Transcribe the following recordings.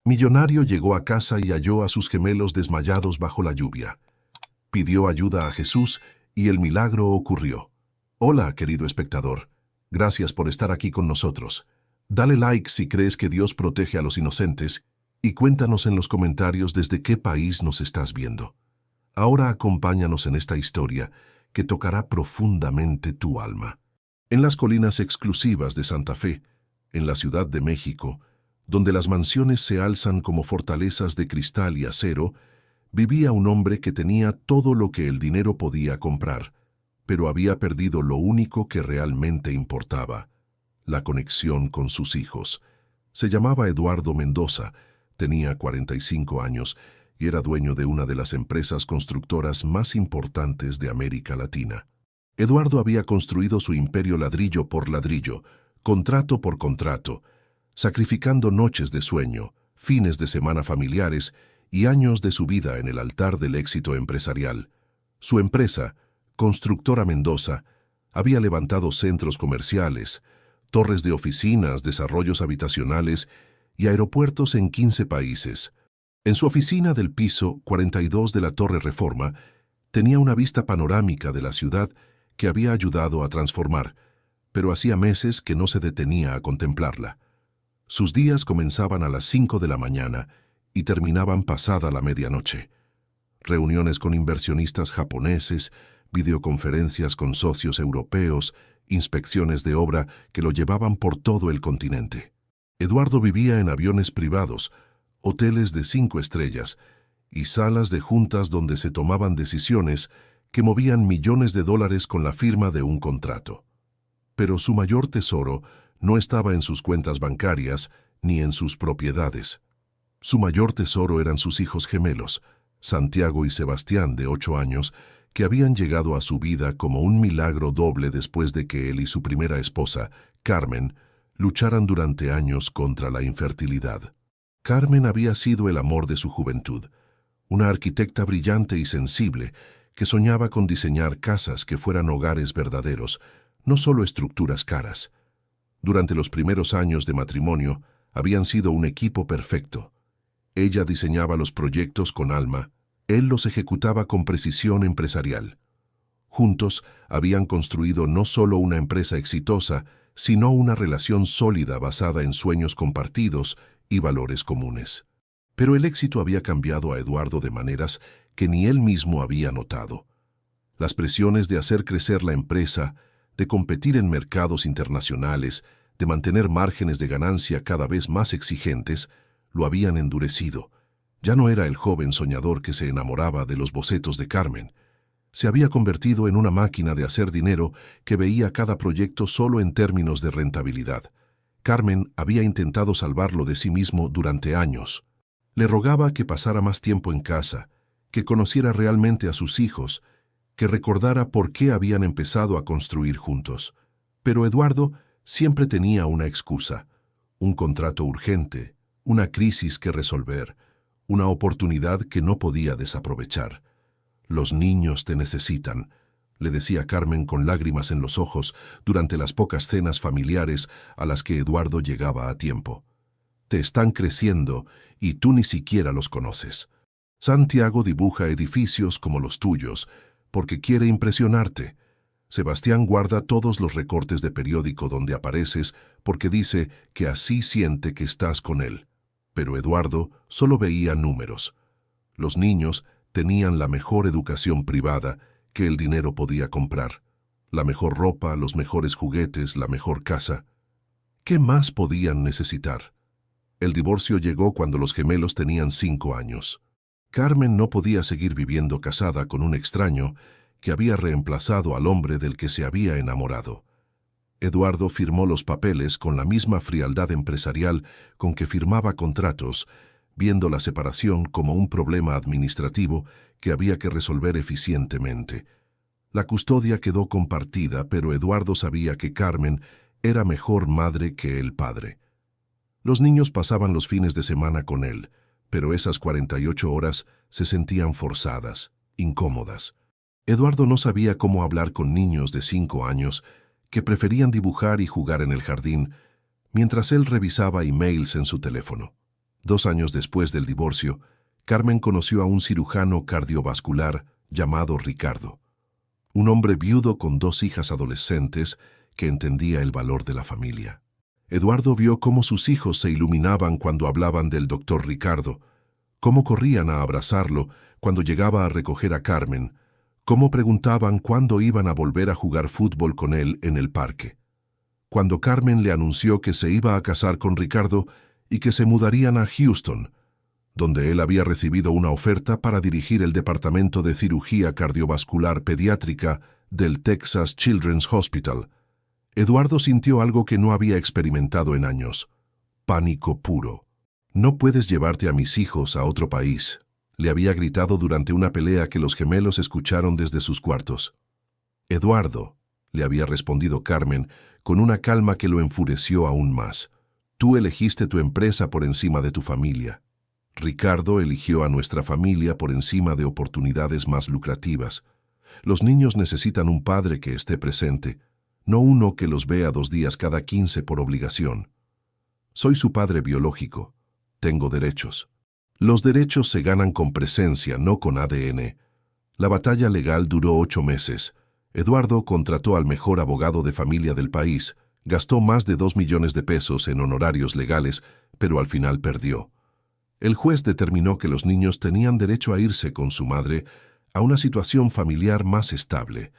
Millonario llegó a casa y halló a sus gemelos desmayados bajo la lluvia. Pidió ayuda a Jesús y el milagro ocurrió. Hola, querido espectador. Gracias por estar aquí con nosotros. Dale like si crees que Dios protege a los inocentes y cuéntanos en los comentarios desde qué país nos estás viendo. Ahora acompáñanos en esta historia que tocará profundamente tu alma. En las colinas exclusivas de Santa Fe, en la Ciudad de México, donde las mansiones se alzan como fortalezas de cristal y acero, vivía un hombre que tenía todo lo que el dinero podía comprar, pero había perdido lo único que realmente importaba: la conexión con sus hijos. Se llamaba Eduardo Mendoza, tenía 45 años y era dueño de una de las empresas constructoras más importantes de América Latina. Eduardo había construido su imperio ladrillo por ladrillo, contrato por contrato, sacrificando noches de sueño, fines de semana familiares y años de su vida en el altar del éxito empresarial. Su empresa, Constructora Mendoza, había levantado centros comerciales, torres de oficinas, desarrollos habitacionales y aeropuertos en 15 países. En su oficina del piso 42 de la Torre Reforma, tenía una vista panorámica de la ciudad que había ayudado a transformar, pero hacía meses que no se detenía a contemplarla. Sus días comenzaban a las 5 de la mañana y terminaban pasada la medianoche. Reuniones con inversionistas japoneses, videoconferencias con socios europeos, inspecciones de obra que lo llevaban por todo el continente. Eduardo vivía en aviones privados, hoteles de 5 estrellas y salas de juntas donde se tomaban decisiones que movían millones de dólares con la firma de un contrato. Pero su mayor tesoro no estaba en sus cuentas bancarias ni en sus propiedades. Su mayor tesoro eran sus hijos gemelos, Santiago y Sebastián, de 8 años, que habían llegado a su vida como un milagro doble después de que él y su primera esposa, Carmen, lucharan durante años contra la infertilidad. Carmen había sido el amor de su juventud, una arquitecta brillante y sensible que soñaba con diseñar casas que fueran hogares verdaderos, no solo estructuras caras. Durante los primeros años de matrimonio, habían sido un equipo perfecto. Ella diseñaba los proyectos con alma, él los ejecutaba con precisión empresarial. Juntos habían construido no solo una empresa exitosa, sino una relación sólida basada en sueños compartidos y valores comunes. Pero el éxito había cambiado a Eduardo de maneras que ni él mismo había notado. Las presiones de hacer crecer la empresa, de competir en mercados internacionales, de mantener márgenes de ganancia cada vez más exigentes, lo habían endurecido. Ya no era el joven soñador que se enamoraba de los bocetos de Carmen. Se había convertido en una máquina de hacer dinero que veía cada proyecto solo en términos de rentabilidad. Carmen había intentado salvarlo de sí mismo durante años. Le rogaba que pasara más tiempo en casa, que conociera realmente a sus hijos, que recordara por qué habían empezado a construir juntos. Pero Eduardo siempre tenía una excusa: un contrato urgente, una crisis que resolver, una oportunidad que no podía desaprovechar. «Los niños te necesitan», le decía Carmen con lágrimas en los ojos durante las pocas cenas familiares a las que Eduardo llegaba a tiempo. «Te están creciendo y tú ni siquiera los conoces. Santiago dibuja edificios como los tuyos porque quiere impresionarte. Sebastián guarda todos los recortes de periódico donde apareces porque dice que así siente que estás con él». Pero Eduardo solo veía números. Los niños tenían la mejor educación privada que el dinero podía comprar, la mejor ropa, los mejores juguetes, la mejor casa. ¿Qué más podían necesitar? El divorcio llegó cuando los gemelos tenían 5 años. Carmen no podía seguir viviendo casada con un extraño que había reemplazado al hombre del que se había enamorado. Eduardo firmó los papeles con la misma frialdad empresarial con que firmaba contratos, viendo la separación como un problema administrativo que había que resolver eficientemente. La custodia quedó compartida, pero Eduardo sabía que Carmen era mejor madre que el padre. Los niños pasaban los fines de semana con él, pero esas 48 horas se sentían forzadas, incómodas. Eduardo no sabía cómo hablar con niños de 5 años que preferían dibujar y jugar en el jardín, mientras él revisaba emails en su teléfono. 2 años después del divorcio, Carmen conoció a un cirujano cardiovascular llamado Ricardo, un hombre viudo con 2 hijas adolescentes que entendía el valor de la familia. Eduardo vio cómo sus hijos se iluminaban cuando hablaban del doctor Ricardo, cómo corrían a abrazarlo cuando llegaba a recoger a Carmen, cómo preguntaban cuándo iban a volver a jugar fútbol con él en el parque. Cuando Carmen le anunció que se iba a casar con Ricardo y que se mudarían a Houston, donde él había recibido una oferta para dirigir el departamento de cirugía cardiovascular pediátrica del Texas Children's Hospital, Eduardo sintió algo que no había experimentado en años: pánico puro. «No puedes llevarte a mis hijos a otro país», le había gritado durante una pelea que los gemelos escucharon desde sus cuartos. «Eduardo», le había respondido Carmen con una calma que lo enfureció aún más, «tú elegiste tu empresa por encima de tu familia. Ricardo eligió a nuestra familia por encima de oportunidades más lucrativas. Los niños necesitan un padre que esté presente, no uno que los vea 2 días cada 15 por obligación. Soy su padre biológico. Tengo derechos. Los derechos se ganan con presencia, no con ADN». La batalla legal duró 8 meses. Eduardo contrató al mejor abogado de familia del país, gastó más de 2 millones de pesos en honorarios legales, pero al final perdió. El juez determinó que los niños tenían derecho a irse con su madre a una situación familiar más estable,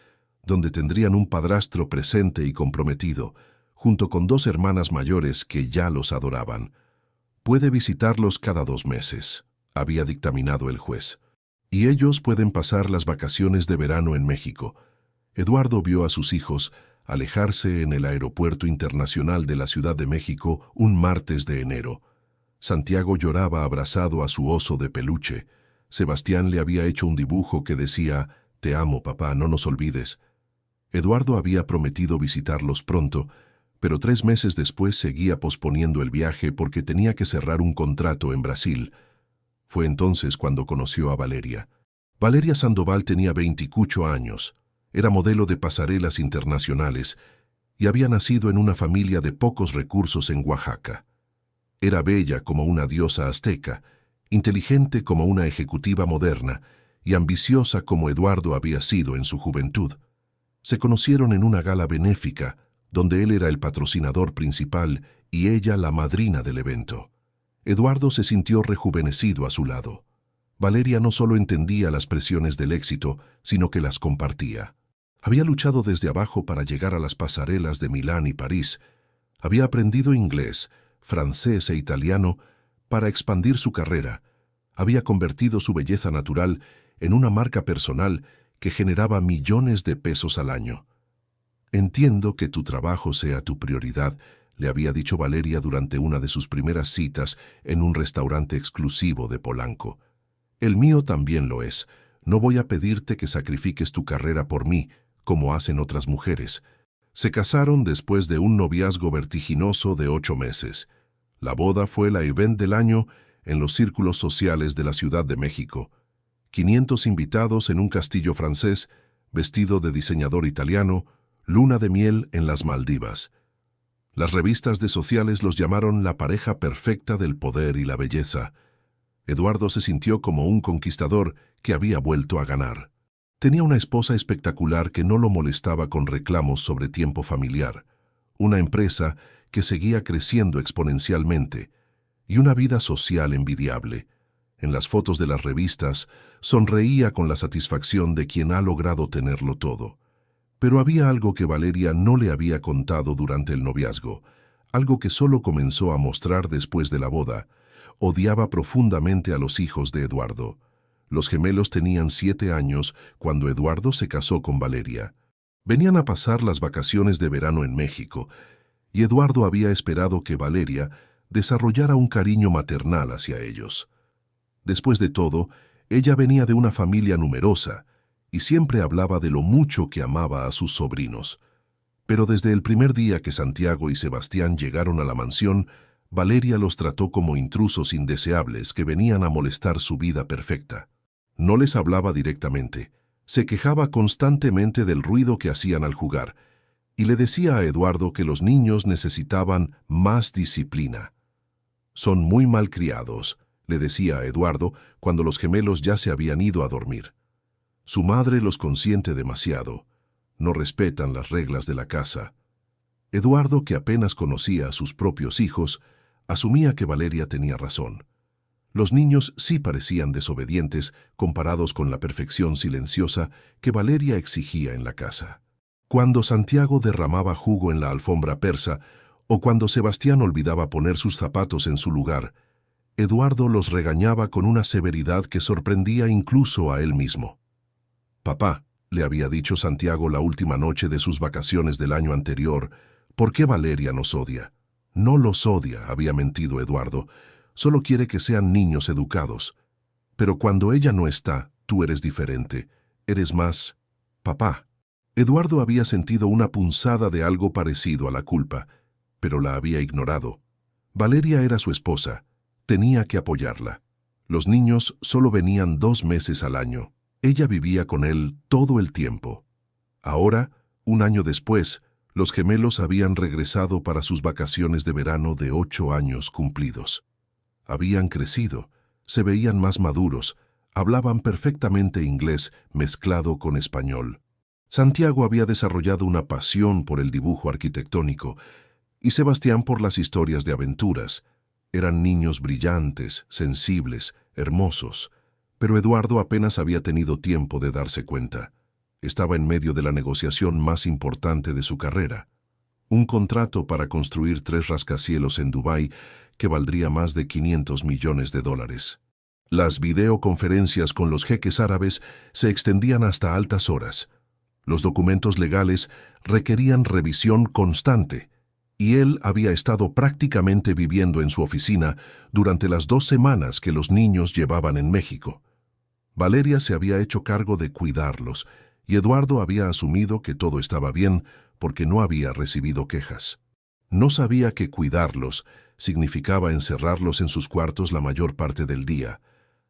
donde tendrían un padrastro presente y comprometido, junto con 2 hermanas mayores que ya los adoraban. «Puede visitarlos cada 2 meses», había dictaminado el juez, «y ellos pueden pasar las vacaciones de verano en México». Eduardo vio a sus hijos alejarse en el Aeropuerto Internacional de la Ciudad de México un martes de enero. Santiago lloraba abrazado a su oso de peluche. Sebastián le había hecho un dibujo que decía: «Te amo, papá, no nos olvides». Eduardo había prometido visitarlos pronto, pero 3 meses después seguía posponiendo el viaje porque tenía que cerrar un contrato en Brasil. Fue entonces cuando conoció a Valeria. Valeria Sandoval tenía 28 años, era modelo de pasarelas internacionales y había nacido en una familia de pocos recursos en Oaxaca. Era bella como una diosa azteca, inteligente como una ejecutiva moderna y ambiciosa como Eduardo había sido en su juventud. Se conocieron en una gala benéfica, donde él era el patrocinador principal y ella la madrina del evento. Eduardo se sintió rejuvenecido a su lado. Valeria no solo entendía las presiones del éxito, sino que las compartía. Había luchado desde abajo para llegar a las pasarelas de Milán y París. Había aprendido inglés, francés e italiano para expandir su carrera. Había convertido su belleza natural en una marca personal que generaba millones de pesos al año. «Entiendo que tu trabajo sea tu prioridad», le había dicho Valeria durante una de sus primeras citas en un restaurante exclusivo de Polanco. «El mío también lo es. No voy a pedirte que sacrifiques tu carrera por mí, como hacen otras mujeres». Se casaron después de un noviazgo vertiginoso de 8 meses. La boda fue la event del año en los círculos sociales de la Ciudad de México. 500 invitados en un castillo francés, vestido de diseñador italiano, luna de miel en las Maldivas. Las revistas de sociales los llamaron la pareja perfecta del poder y la belleza. Eduardo se sintió como un conquistador que había vuelto a ganar. Tenía una esposa espectacular que no lo molestaba con reclamos sobre tiempo familiar, una empresa que seguía creciendo exponencialmente y una vida social envidiable. En las fotos de las revistas sonreía con la satisfacción de quien ha logrado tenerlo todo. Pero había algo que Valeria no le había contado durante el noviazgo, algo que solo comenzó a mostrar después de la boda. Odiaba profundamente a los hijos de Eduardo. Los gemelos tenían 7 años cuando Eduardo se casó con Valeria. Venían a pasar las vacaciones de verano en México, y Eduardo había esperado que Valeria desarrollara un cariño maternal hacia ellos. Después de todo, ella venía de una familia numerosa y siempre hablaba de lo mucho que amaba a sus sobrinos. Pero desde el primer día que Santiago y Sebastián llegaron a la mansión, Valeria los trató como intrusos indeseables que venían a molestar su vida perfecta. No les hablaba directamente, se quejaba constantemente del ruido que hacían al jugar, y le decía a Eduardo que los niños necesitaban más disciplina. Son muy malcriados, le decía a Eduardo cuando los gemelos ya se habían ido a dormir. Su madre los consiente demasiado. No respetan las reglas de la casa. Eduardo, que apenas conocía a sus propios hijos, asumía que Valeria tenía razón. Los niños sí parecían desobedientes comparados con la perfección silenciosa que Valeria exigía en la casa. Cuando Santiago derramaba jugo en la alfombra persa o cuando Sebastián olvidaba poner sus zapatos en su lugar, Eduardo los regañaba con una severidad que sorprendía incluso a él mismo. «Papá», le había dicho Santiago la última noche de sus vacaciones del año anterior, «¿por qué Valeria nos odia?» «No los odia», había mentido Eduardo, «solo quiere que sean niños educados. Pero cuando ella no está, tú eres diferente, eres más papá». Eduardo había sentido una punzada de algo parecido a la culpa, pero la había ignorado. Valeria era su esposa, tenía que apoyarla. Los niños solo venían 2 meses al año. Ella vivía con él todo el tiempo. Ahora, un año después, los gemelos habían regresado para sus vacaciones de verano de 8 años cumplidos. Habían crecido, se veían más maduros, hablaban perfectamente inglés mezclado con español. Santiago había desarrollado una pasión por el dibujo arquitectónico y Sebastián por las historias de aventuras. Eran niños brillantes, sensibles, hermosos, pero Eduardo apenas había tenido tiempo de darse cuenta. Estaba en medio de la negociación más importante de su carrera. Un contrato para construir 3 rascacielos en Dubái que valdría más de $500 millones. Las videoconferencias con los jeques árabes se extendían hasta altas horas. Los documentos legales requerían revisión constante, y él había estado prácticamente viviendo en su oficina durante las 2 semanas que los niños llevaban en México. Valeria se había hecho cargo de cuidarlos, y Eduardo había asumido que todo estaba bien porque no había recibido quejas. No sabía que cuidarlos significaba encerrarlos en sus cuartos la mayor parte del día,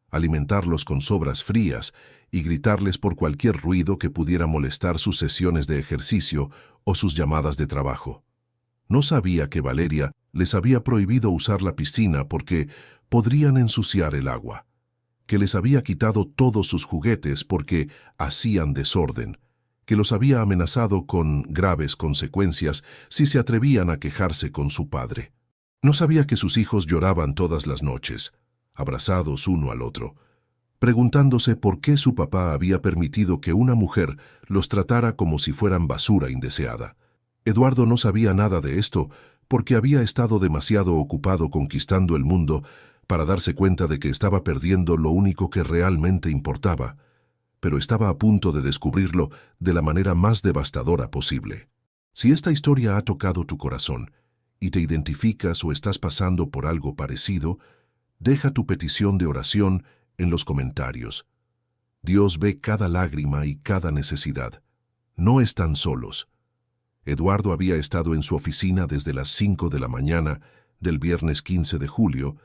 alimentarlos con sobras frías y gritarles por cualquier ruido que pudiera molestar sus sesiones de ejercicio o sus llamadas de trabajo. No sabía que Valeria les había prohibido usar la piscina porque podrían ensuciar el agua, que les había quitado todos sus juguetes porque hacían desorden, que los había amenazado con graves consecuencias si se atrevían a quejarse con su padre. No sabía que sus hijos lloraban todas las noches, abrazados uno al otro, preguntándose por qué su papá había permitido que una mujer los tratara como si fueran basura indeseada. Eduardo no sabía nada de esto porque había estado demasiado ocupado conquistando el mundo para darse cuenta de que estaba perdiendo lo único que realmente importaba, pero estaba a punto de descubrirlo de la manera más devastadora posible. Si esta historia ha tocado tu corazón y te identificas o estás pasando por algo parecido, deja tu petición de oración en los comentarios. Dios ve cada lágrima y cada necesidad. No están solos. Eduardo había estado en su oficina desde las 5 de la mañana del viernes 15 de julio,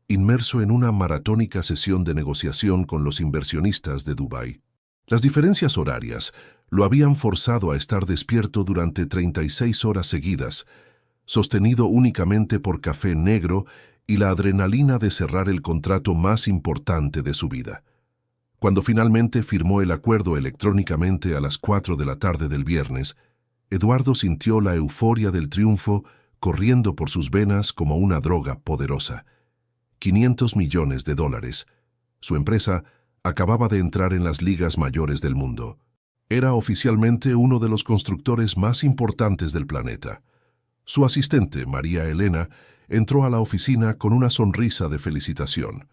inmerso en una maratónica sesión de negociación con los inversionistas de Dubái. Las diferencias horarias lo habían forzado a estar despierto durante 36 horas seguidas, sostenido únicamente por café negro y la adrenalina de cerrar el contrato más importante de su vida. Cuando finalmente firmó el acuerdo electrónicamente a las 4 de la tarde del viernes, Eduardo sintió la euforia del triunfo corriendo por sus venas como una droga poderosa. $500 millones. Su empresa acababa de entrar en las ligas mayores del mundo. Era oficialmente uno de los constructores más importantes del planeta. Su asistente, María Elena, entró a la oficina con una sonrisa de felicitación.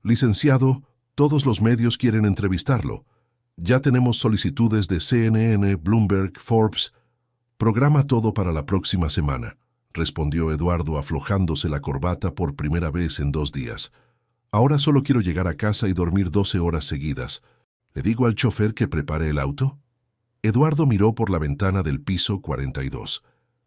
«Licenciado, todos los medios quieren entrevistarlo. Ya tenemos solicitudes de CNN, Bloomberg, Forbes. Programa todo para la próxima semana», respondió Eduardo aflojándose la corbata por primera vez en 2 días. «Ahora solo quiero llegar a casa y dormir 12 horas seguidas. ¿Le digo al chofer que prepare el auto?» Eduardo miró por la ventana del piso 42.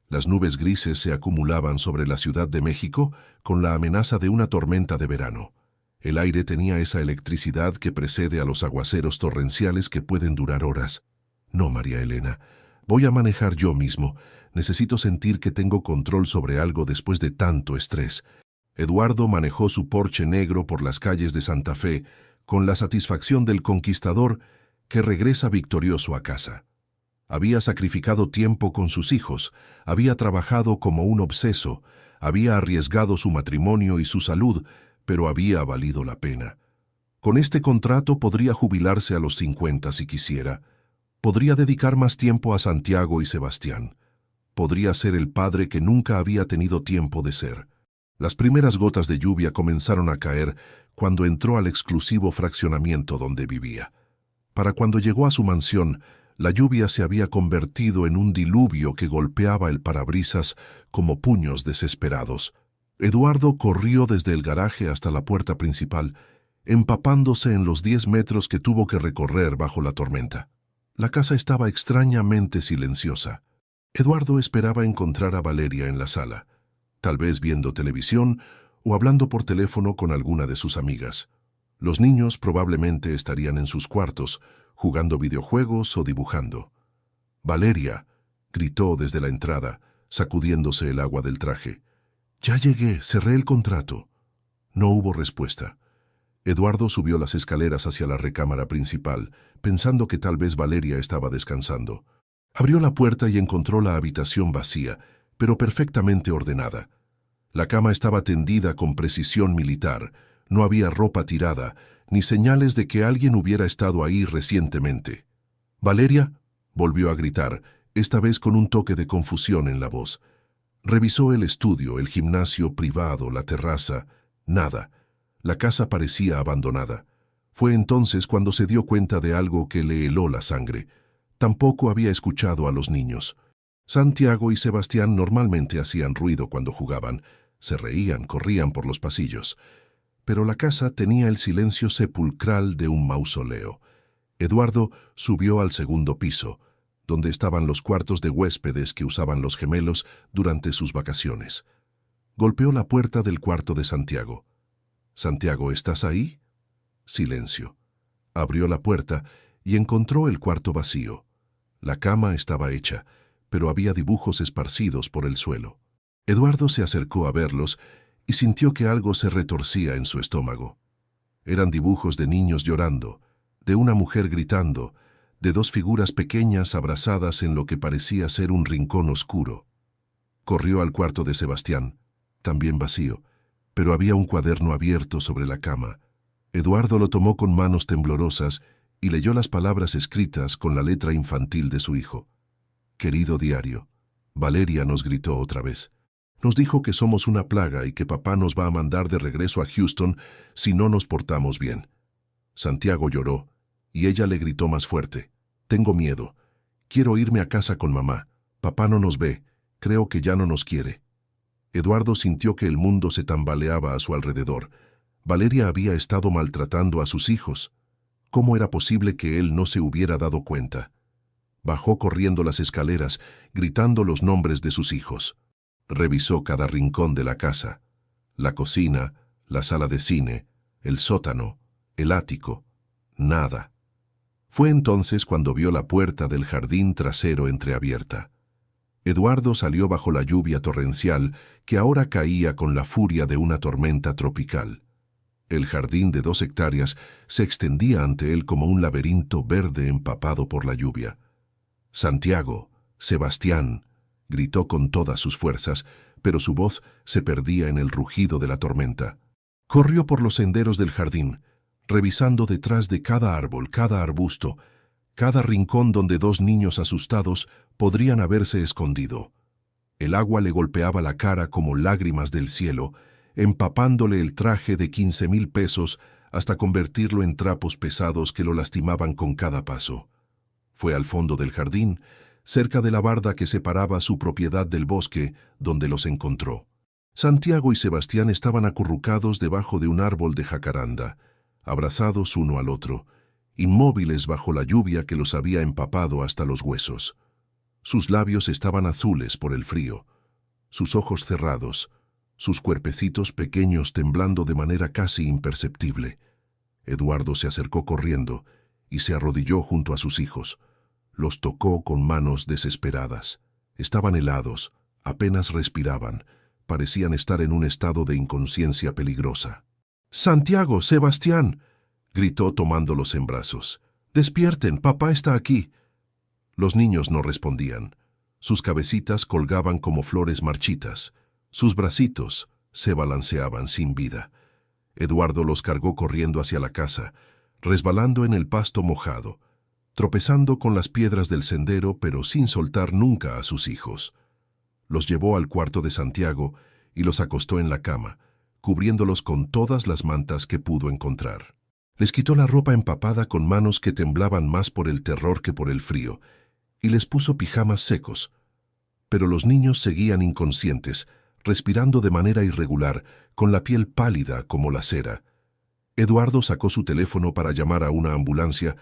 Las nubes grises se acumulaban sobre la Ciudad de México con la amenaza de una tormenta de verano. El aire tenía esa electricidad que precede a los aguaceros torrenciales que pueden durar horas. «No, María Elena, voy a manejar yo mismo. Necesito sentir que tengo control sobre algo después de tanto estrés». Eduardo manejó su Porsche negro por las calles de Santa Fe con la satisfacción del conquistador que regresa victorioso a casa. Había sacrificado tiempo con sus hijos, había trabajado como un obseso, había arriesgado su matrimonio y su salud, pero había valido la pena. Con este contrato podría jubilarse a los 50 si quisiera. Podría dedicar más tiempo a Santiago y Sebastián. Podría ser el padre que nunca había tenido tiempo de ser. Las primeras gotas de lluvia comenzaron a caer cuando entró al exclusivo fraccionamiento donde vivía. Para cuando llegó a su mansión, la lluvia se había convertido en un diluvio que golpeaba el parabrisas como puños desesperados. Eduardo corrió desde el garaje hasta la puerta principal, empapándose en los 10 metros que tuvo que recorrer bajo la tormenta. La casa estaba extrañamente silenciosa. Eduardo esperaba encontrar a Valeria en la sala, tal vez viendo televisión o hablando por teléfono con alguna de sus amigas. Los niños probablemente estarían en sus cuartos, jugando videojuegos o dibujando. «Valeria», gritó desde la entrada, sacudiéndose el agua del traje. «Ya llegué, cerré el contrato». No hubo respuesta. Eduardo subió las escaleras hacia la recámara principal, pensando que tal vez Valeria estaba descansando. Abrió la puerta y encontró la habitación vacía, pero perfectamente ordenada. La cama estaba tendida con precisión militar, no había ropa tirada, ni señales de que alguien hubiera estado ahí recientemente. «¿Valeria?», volvió a gritar, esta vez con un toque de confusión en la voz. Revisó el estudio, el gimnasio privado, la terraza. Nada. La casa parecía abandonada. Fue entonces cuando se dio cuenta de algo que le heló la sangre. Tampoco había escuchado a los niños. Santiago y Sebastián normalmente hacían ruido cuando jugaban. Se reían, corrían por los pasillos. Pero la casa tenía el silencio sepulcral de un mausoleo. Eduardo subió al segundo piso, donde estaban los cuartos de huéspedes que usaban los gemelos durante sus vacaciones. Golpeó la puerta del cuarto de Santiago. «Santiago, ¿estás ahí?». Silencio. Abrió la puerta y encontró el cuarto vacío. La cama estaba hecha, pero había dibujos esparcidos por el suelo. Eduardo se acercó a verlos y sintió que algo se retorcía en su estómago. Eran dibujos de niños llorando, de una mujer gritando, de dos figuras pequeñas abrazadas en lo que parecía ser un rincón oscuro. Corrió al cuarto de Sebastián, también vacío, pero había un cuaderno abierto sobre la cama. Eduardo lo tomó con manos temblorosas y leyó las palabras escritas con la letra infantil de su hijo. «Querido diario, Valeria nos gritó otra vez. Nos dijo que somos una plaga y que papá nos va a mandar de regreso a Houston si no nos portamos bien». Santiago lloró y ella le gritó más fuerte. «Tengo miedo. Quiero irme a casa con mamá. Papá no nos ve. Creo que ya no nos quiere». Eduardo sintió que el mundo se tambaleaba a su alrededor. Valeria había estado maltratando a sus hijos. ¿Cómo era posible que él no se hubiera dado cuenta? Bajó corriendo las escaleras, gritando los nombres de sus hijos. Revisó cada rincón de la casa. La cocina, la sala de cine, el sótano, el ático. Nada. Fue entonces cuando vio la puerta del jardín trasero entreabierta. Eduardo salió bajo la lluvia torrencial que ahora caía con la furia de una tormenta tropical. El jardín de 2 hectáreas se extendía ante él como un laberinto verde empapado por la lluvia. «Santiago, Sebastián», gritó con todas sus fuerzas, pero su voz se perdía en el rugido de la tormenta. Corrió por los senderos del jardín, revisando detrás de cada árbol, cada arbusto, cada rincón donde 2 niños asustados podrían haberse escondido. El agua le golpeaba la cara como lágrimas del cielo, empapándole el traje de 15,000 pesos hasta convertirlo en trapos pesados que lo lastimaban con cada paso. Fue al fondo del jardín, cerca de la barda que separaba su propiedad del bosque, donde los encontró. Santiago y Sebastián estaban acurrucados debajo de un árbol de jacaranda, abrazados uno al otro, inmóviles bajo la lluvia que los había empapado hasta los huesos. Sus labios estaban azules por el frío, sus ojos cerrados, sus cuerpecitos pequeños temblando de manera casi imperceptible. Eduardo se acercó corriendo y se arrodilló junto a sus hijos. Los tocó con manos desesperadas. Estaban helados, apenas respiraban, parecían estar en un estado de inconsciencia peligrosa. «Santiago, Sebastián», gritó tomándolos en brazos. «Despierten, papá está aquí». Los niños no respondían. Sus cabecitas colgaban como flores marchitas. Sus bracitos se balanceaban sin vida. Eduardo los cargó corriendo hacia la casa, resbalando en el pasto mojado, tropezando con las piedras del sendero, pero sin soltar nunca a sus hijos. Los llevó al cuarto de Santiago y los acostó en la cama, cubriéndolos con todas las mantas que pudo encontrar. Les quitó la ropa empapada con manos que temblaban más por el terror que por el frío, y les puso pijamas secos. Pero los niños seguían inconscientes, respirando de manera irregular, con la piel pálida como la cera. Eduardo sacó su teléfono para llamar a una ambulancia,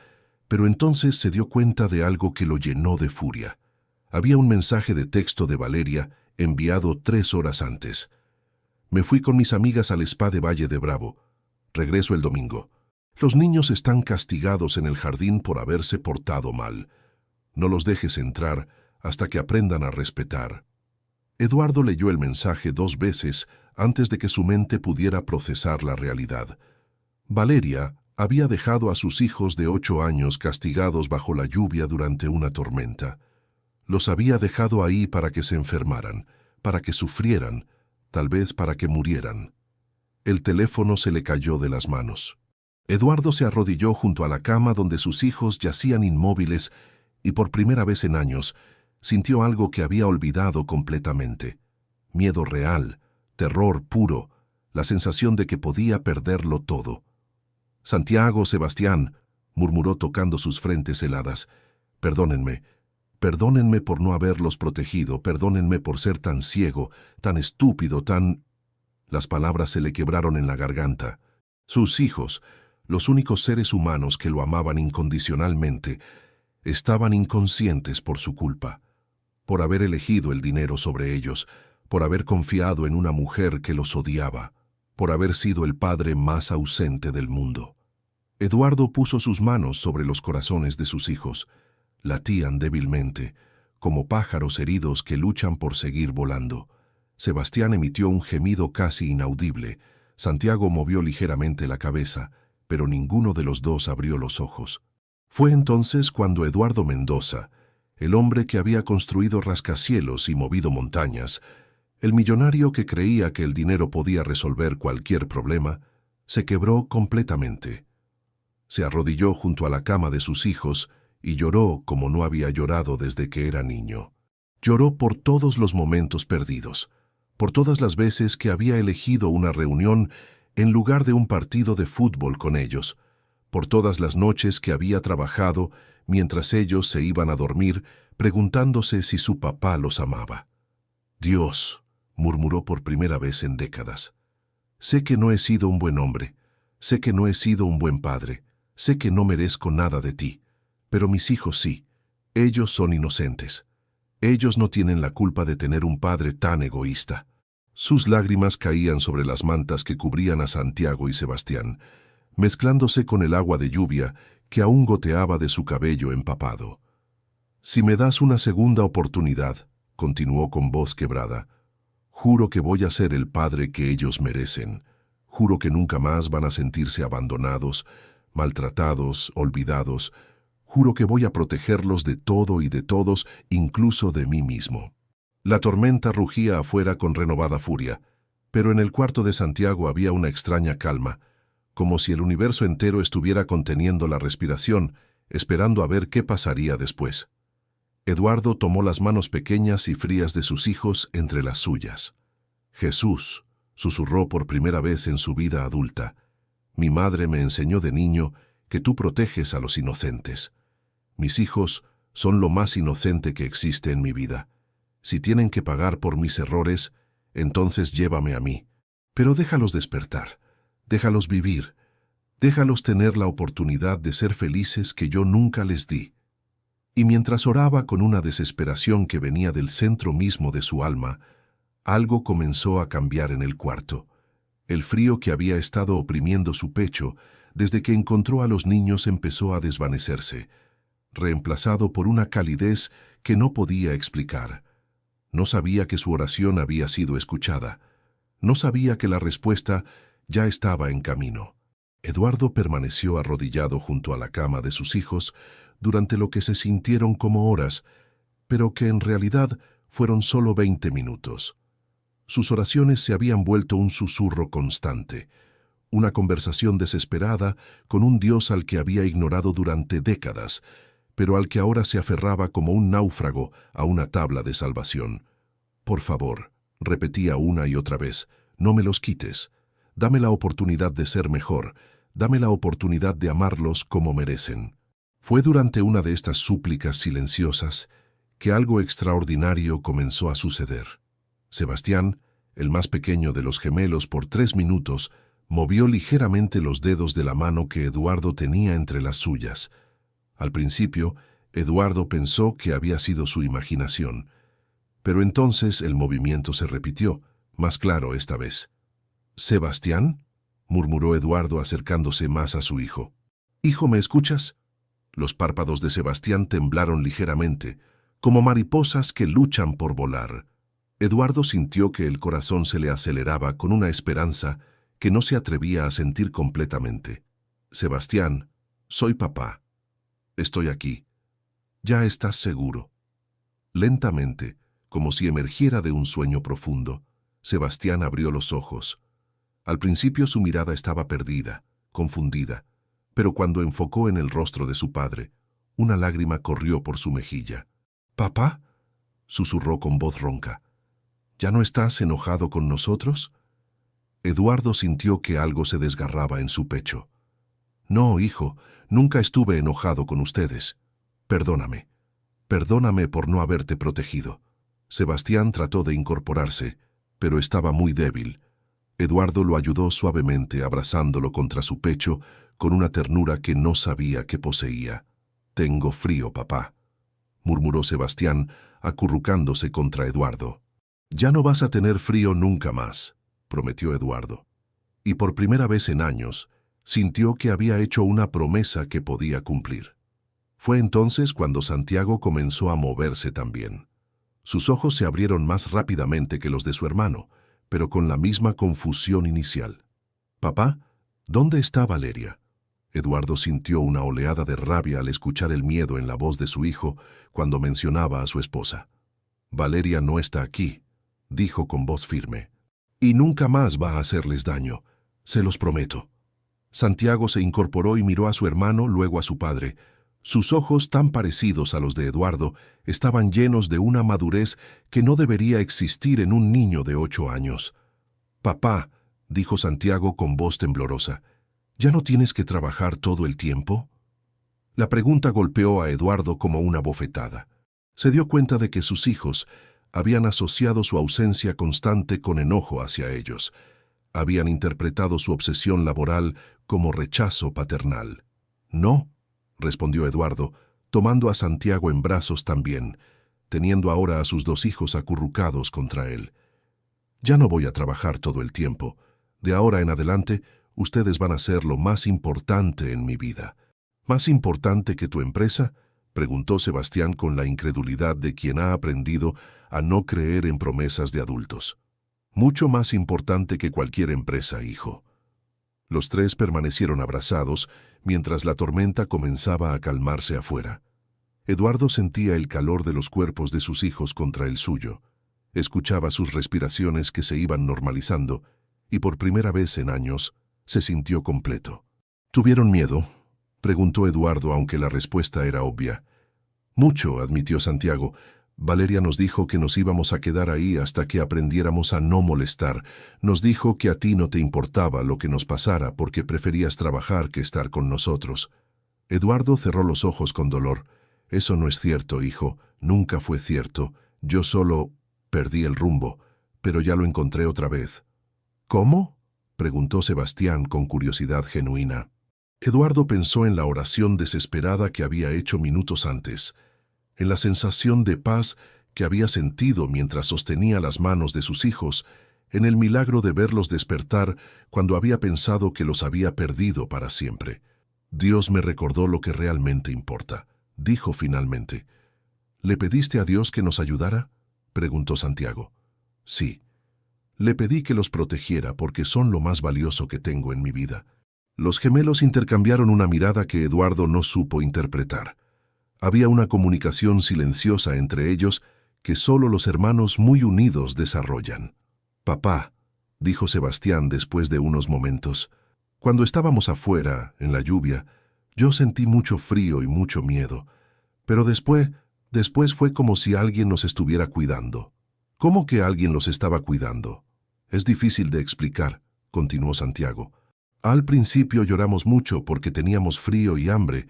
pero entonces se dio cuenta de algo que lo llenó de furia. Había un mensaje de texto de Valeria enviado 3 horas antes. «Me fui con mis amigas al spa de Valle de Bravo. Regreso el domingo. Los niños están castigados en el jardín por haberse portado mal. No los dejes entrar hasta que aprendan a respetar». Eduardo leyó el mensaje 2 veces antes de que su mente pudiera procesar la realidad. Valeria había dejado a sus hijos de 8 años castigados bajo la lluvia durante una tormenta. Los había dejado ahí para que se enfermaran, para que sufrieran, tal vez para que murieran. El teléfono se le cayó de las manos. Eduardo se arrodilló junto a la cama donde sus hijos yacían inmóviles y por primera vez en años sintió algo que había olvidado completamente. Miedo real, terror puro, la sensación de que podía perderlo todo. «Santiago, Sebastián», murmuró tocando sus frentes heladas, «perdónenme. Perdónenme por no haberlos protegido, perdónenme por ser tan ciego, tan estúpido, tan...». Las palabras se le quebraron en la garganta. Sus hijos, los únicos seres humanos que lo amaban incondicionalmente, estaban inconscientes por su culpa, por haber elegido el dinero sobre ellos, por haber confiado en una mujer que los odiaba, por haber sido el padre más ausente del mundo. Eduardo puso sus manos sobre los corazones de sus hijos. Latían débilmente, como pájaros heridos que luchan por seguir volando. Sebastián emitió un gemido casi inaudible. Santiago movió ligeramente la cabeza, pero ninguno de los dos abrió los ojos. Fue entonces cuando Eduardo Mendoza, el hombre que había construido rascacielos y movido montañas, el millonario que creía que el dinero podía resolver cualquier problema, se quebró completamente. Se arrodilló junto a la cama de sus hijos y lloró como no había llorado desde que era niño. Lloró por todos los momentos perdidos, por todas las veces que había elegido una reunión en lugar de un partido de fútbol con ellos, por todas las noches que había trabajado mientras ellos se iban a dormir preguntándose si su papá los amaba. «Dios», murmuró por primera vez en décadas, «sé que no he sido un buen hombre, sé que no he sido un buen padre, sé que no merezco nada de ti, pero mis hijos sí, ellos son inocentes. Ellos no tienen la culpa de tener un padre tan egoísta». Sus lágrimas caían sobre las mantas que cubrían a Santiago y Sebastián, mezclándose con el agua de lluvia que aún goteaba de su cabello empapado. «Si me das una segunda oportunidad», continuó con voz quebrada, «juro que voy a ser el padre que ellos merecen. Juro que nunca más van a sentirse abandonados, maltratados, olvidados. Juro que voy a protegerlos de todo y de todos, incluso de mí mismo». La tormenta rugía afuera con renovada furia, pero en el cuarto de Santiago había una extraña calma, como si el universo entero estuviera conteniendo la respiración, esperando a ver qué pasaría después. Eduardo tomó las manos pequeñas y frías de sus hijos entre las suyas. «Jesús», susurró por primera vez en su vida adulta, «mi madre me enseñó de niño que tú proteges a los inocentes. Mis hijos son lo más inocente que existe en mi vida. Si tienen que pagar por mis errores, entonces llévame a mí. Pero déjalos despertar, déjalos vivir, déjalos tener la oportunidad de ser felices que yo nunca les di». Y mientras oraba con una desesperación que venía del centro mismo de su alma, algo comenzó a cambiar en el cuarto. El frío que había estado oprimiendo su pecho desde que encontró a los niños empezó a desvanecerse, reemplazado por una calidez que no podía explicar. No sabía que su oración había sido escuchada. No sabía que la respuesta ya estaba en camino. Eduardo permaneció arrodillado junto a la cama de sus hijos durante lo que se sintieron como horas, pero que en realidad fueron solo 20 minutos. Sus oraciones se habían vuelto un susurro constante, una conversación desesperada con un Dios al que había ignorado durante décadas, pero al que ahora se aferraba como un náufrago a una tabla de salvación. Por favor, repetía una y otra vez, no me los quites. Dame la oportunidad de ser mejor. Dame la oportunidad de amarlos como merecen. Fue durante una de estas súplicas silenciosas que algo extraordinario comenzó a suceder. Sebastián, el más pequeño de los gemelos, por 3 minutos, movió ligeramente los dedos de la mano que Eduardo tenía entre las suyas. Al principio, Eduardo pensó que había sido su imaginación, pero entonces el movimiento se repitió, más claro esta vez. «¿Sebastián?», murmuró Eduardo acercándose más a su hijo. «Hijo, ¿me escuchas?». Los párpados de Sebastián temblaron ligeramente, como mariposas que luchan por volar. Eduardo sintió que el corazón se le aceleraba con una esperanza que no se atrevía a sentir completamente. «Sebastián, soy papá. Estoy aquí. ¿Ya estás seguro?». Lentamente, como si emergiera de un sueño profundo, Sebastián abrió los ojos. Al principio su mirada estaba perdida, confundida, pero cuando enfocó en el rostro de su padre, una lágrima corrió por su mejilla. «¿Papá?», susurró con voz ronca. «¿Ya no estás enojado con nosotros?». Eduardo sintió que algo se desgarraba en su pecho. «No, hijo, nunca estuve enojado con ustedes. Perdóname. Perdóname por no haberte protegido». Sebastián trató de incorporarse, pero estaba muy débil. Eduardo lo ayudó suavemente, abrazándolo contra su pecho con una ternura que no sabía que poseía. «Tengo frío, papá», murmuró Sebastián, acurrucándose contra Eduardo. «Ya no vas a tener frío nunca más», prometió Eduardo. Y por primera vez en años, sintió que había hecho una promesa que podía cumplir. Fue entonces cuando Santiago comenzó a moverse también. Sus ojos se abrieron más rápidamente que los de su hermano, pero con la misma confusión inicial. «Papá, ¿dónde está Valeria?». Eduardo sintió una oleada de rabia al escuchar el miedo en la voz de su hijo cuando mencionaba a su esposa. «Valeria no está aquí», dijo con voz firme. «Y nunca más va a hacerles daño, se los prometo». Santiago se incorporó y miró a su hermano, luego a su padre. Sus ojos, tan parecidos a los de Eduardo, estaban llenos de una madurez que no debería existir en un niño de 8 años. «Papá», dijo Santiago con voz temblorosa, «¿ya no tienes que trabajar todo el tiempo?». La pregunta golpeó a Eduardo como una bofetada. Se dio cuenta de que sus hijos habían asociado su ausencia constante con enojo hacia ellos. Habían interpretado su obsesión laboral como rechazo paternal. «No», respondió Eduardo, tomando a Santiago en brazos también, teniendo ahora a sus 2 hijos acurrucados contra él. «Ya no voy a trabajar todo el tiempo. De ahora en adelante, ustedes van a ser lo más importante en mi vida». «¿Más importante que tu empresa?», preguntó Sebastián con la incredulidad de quien ha aprendido a no creer en promesas de adultos. «Mucho más importante que cualquier empresa, hijo». Los 3 permanecieron abrazados mientras la tormenta comenzaba a calmarse afuera. Eduardo sentía el calor de los cuerpos de sus hijos contra el suyo. Escuchaba sus respiraciones que se iban normalizando y por primera vez en años se sintió completo. «¿Tuvieron miedo?», preguntó Eduardo, aunque la respuesta era obvia. «Mucho», admitió Santiago. «Valeria nos dijo que nos íbamos a quedar ahí hasta que aprendiéramos a no molestar. Nos dijo que a ti no te importaba lo que nos pasara porque preferías trabajar que estar con nosotros». Eduardo cerró los ojos con dolor. «Eso no es cierto, hijo. Nunca fue cierto. Yo solo perdí el rumbo, pero ya lo encontré otra vez». «¿Cómo?», preguntó Sebastián con curiosidad genuina. Eduardo pensó en la oración desesperada que había hecho minutos antes, en la sensación de paz que había sentido mientras sostenía las manos de sus hijos, en el milagro de verlos despertar cuando había pensado que los había perdido para siempre. «Dios me recordó lo que realmente importa», dijo finalmente. «¿Le pediste a Dios que nos ayudara?», preguntó Santiago. Sí. Le pedí que los protegiera porque son lo más valioso que tengo en mi vida. Los gemelos intercambiaron una mirada que Eduardo no supo interpretar. Había una comunicación silenciosa entre ellos que solo los hermanos muy unidos desarrollan. Papá, dijo Sebastián después de unos momentos, cuando estábamos afuera, en la lluvia, yo sentí mucho frío y mucho miedo, pero después fue como si alguien nos estuviera cuidando. ¿Cómo que alguien los estaba cuidando? Es difícil de explicar, continuó Santiago. Al principio lloramos mucho porque teníamos frío y hambre.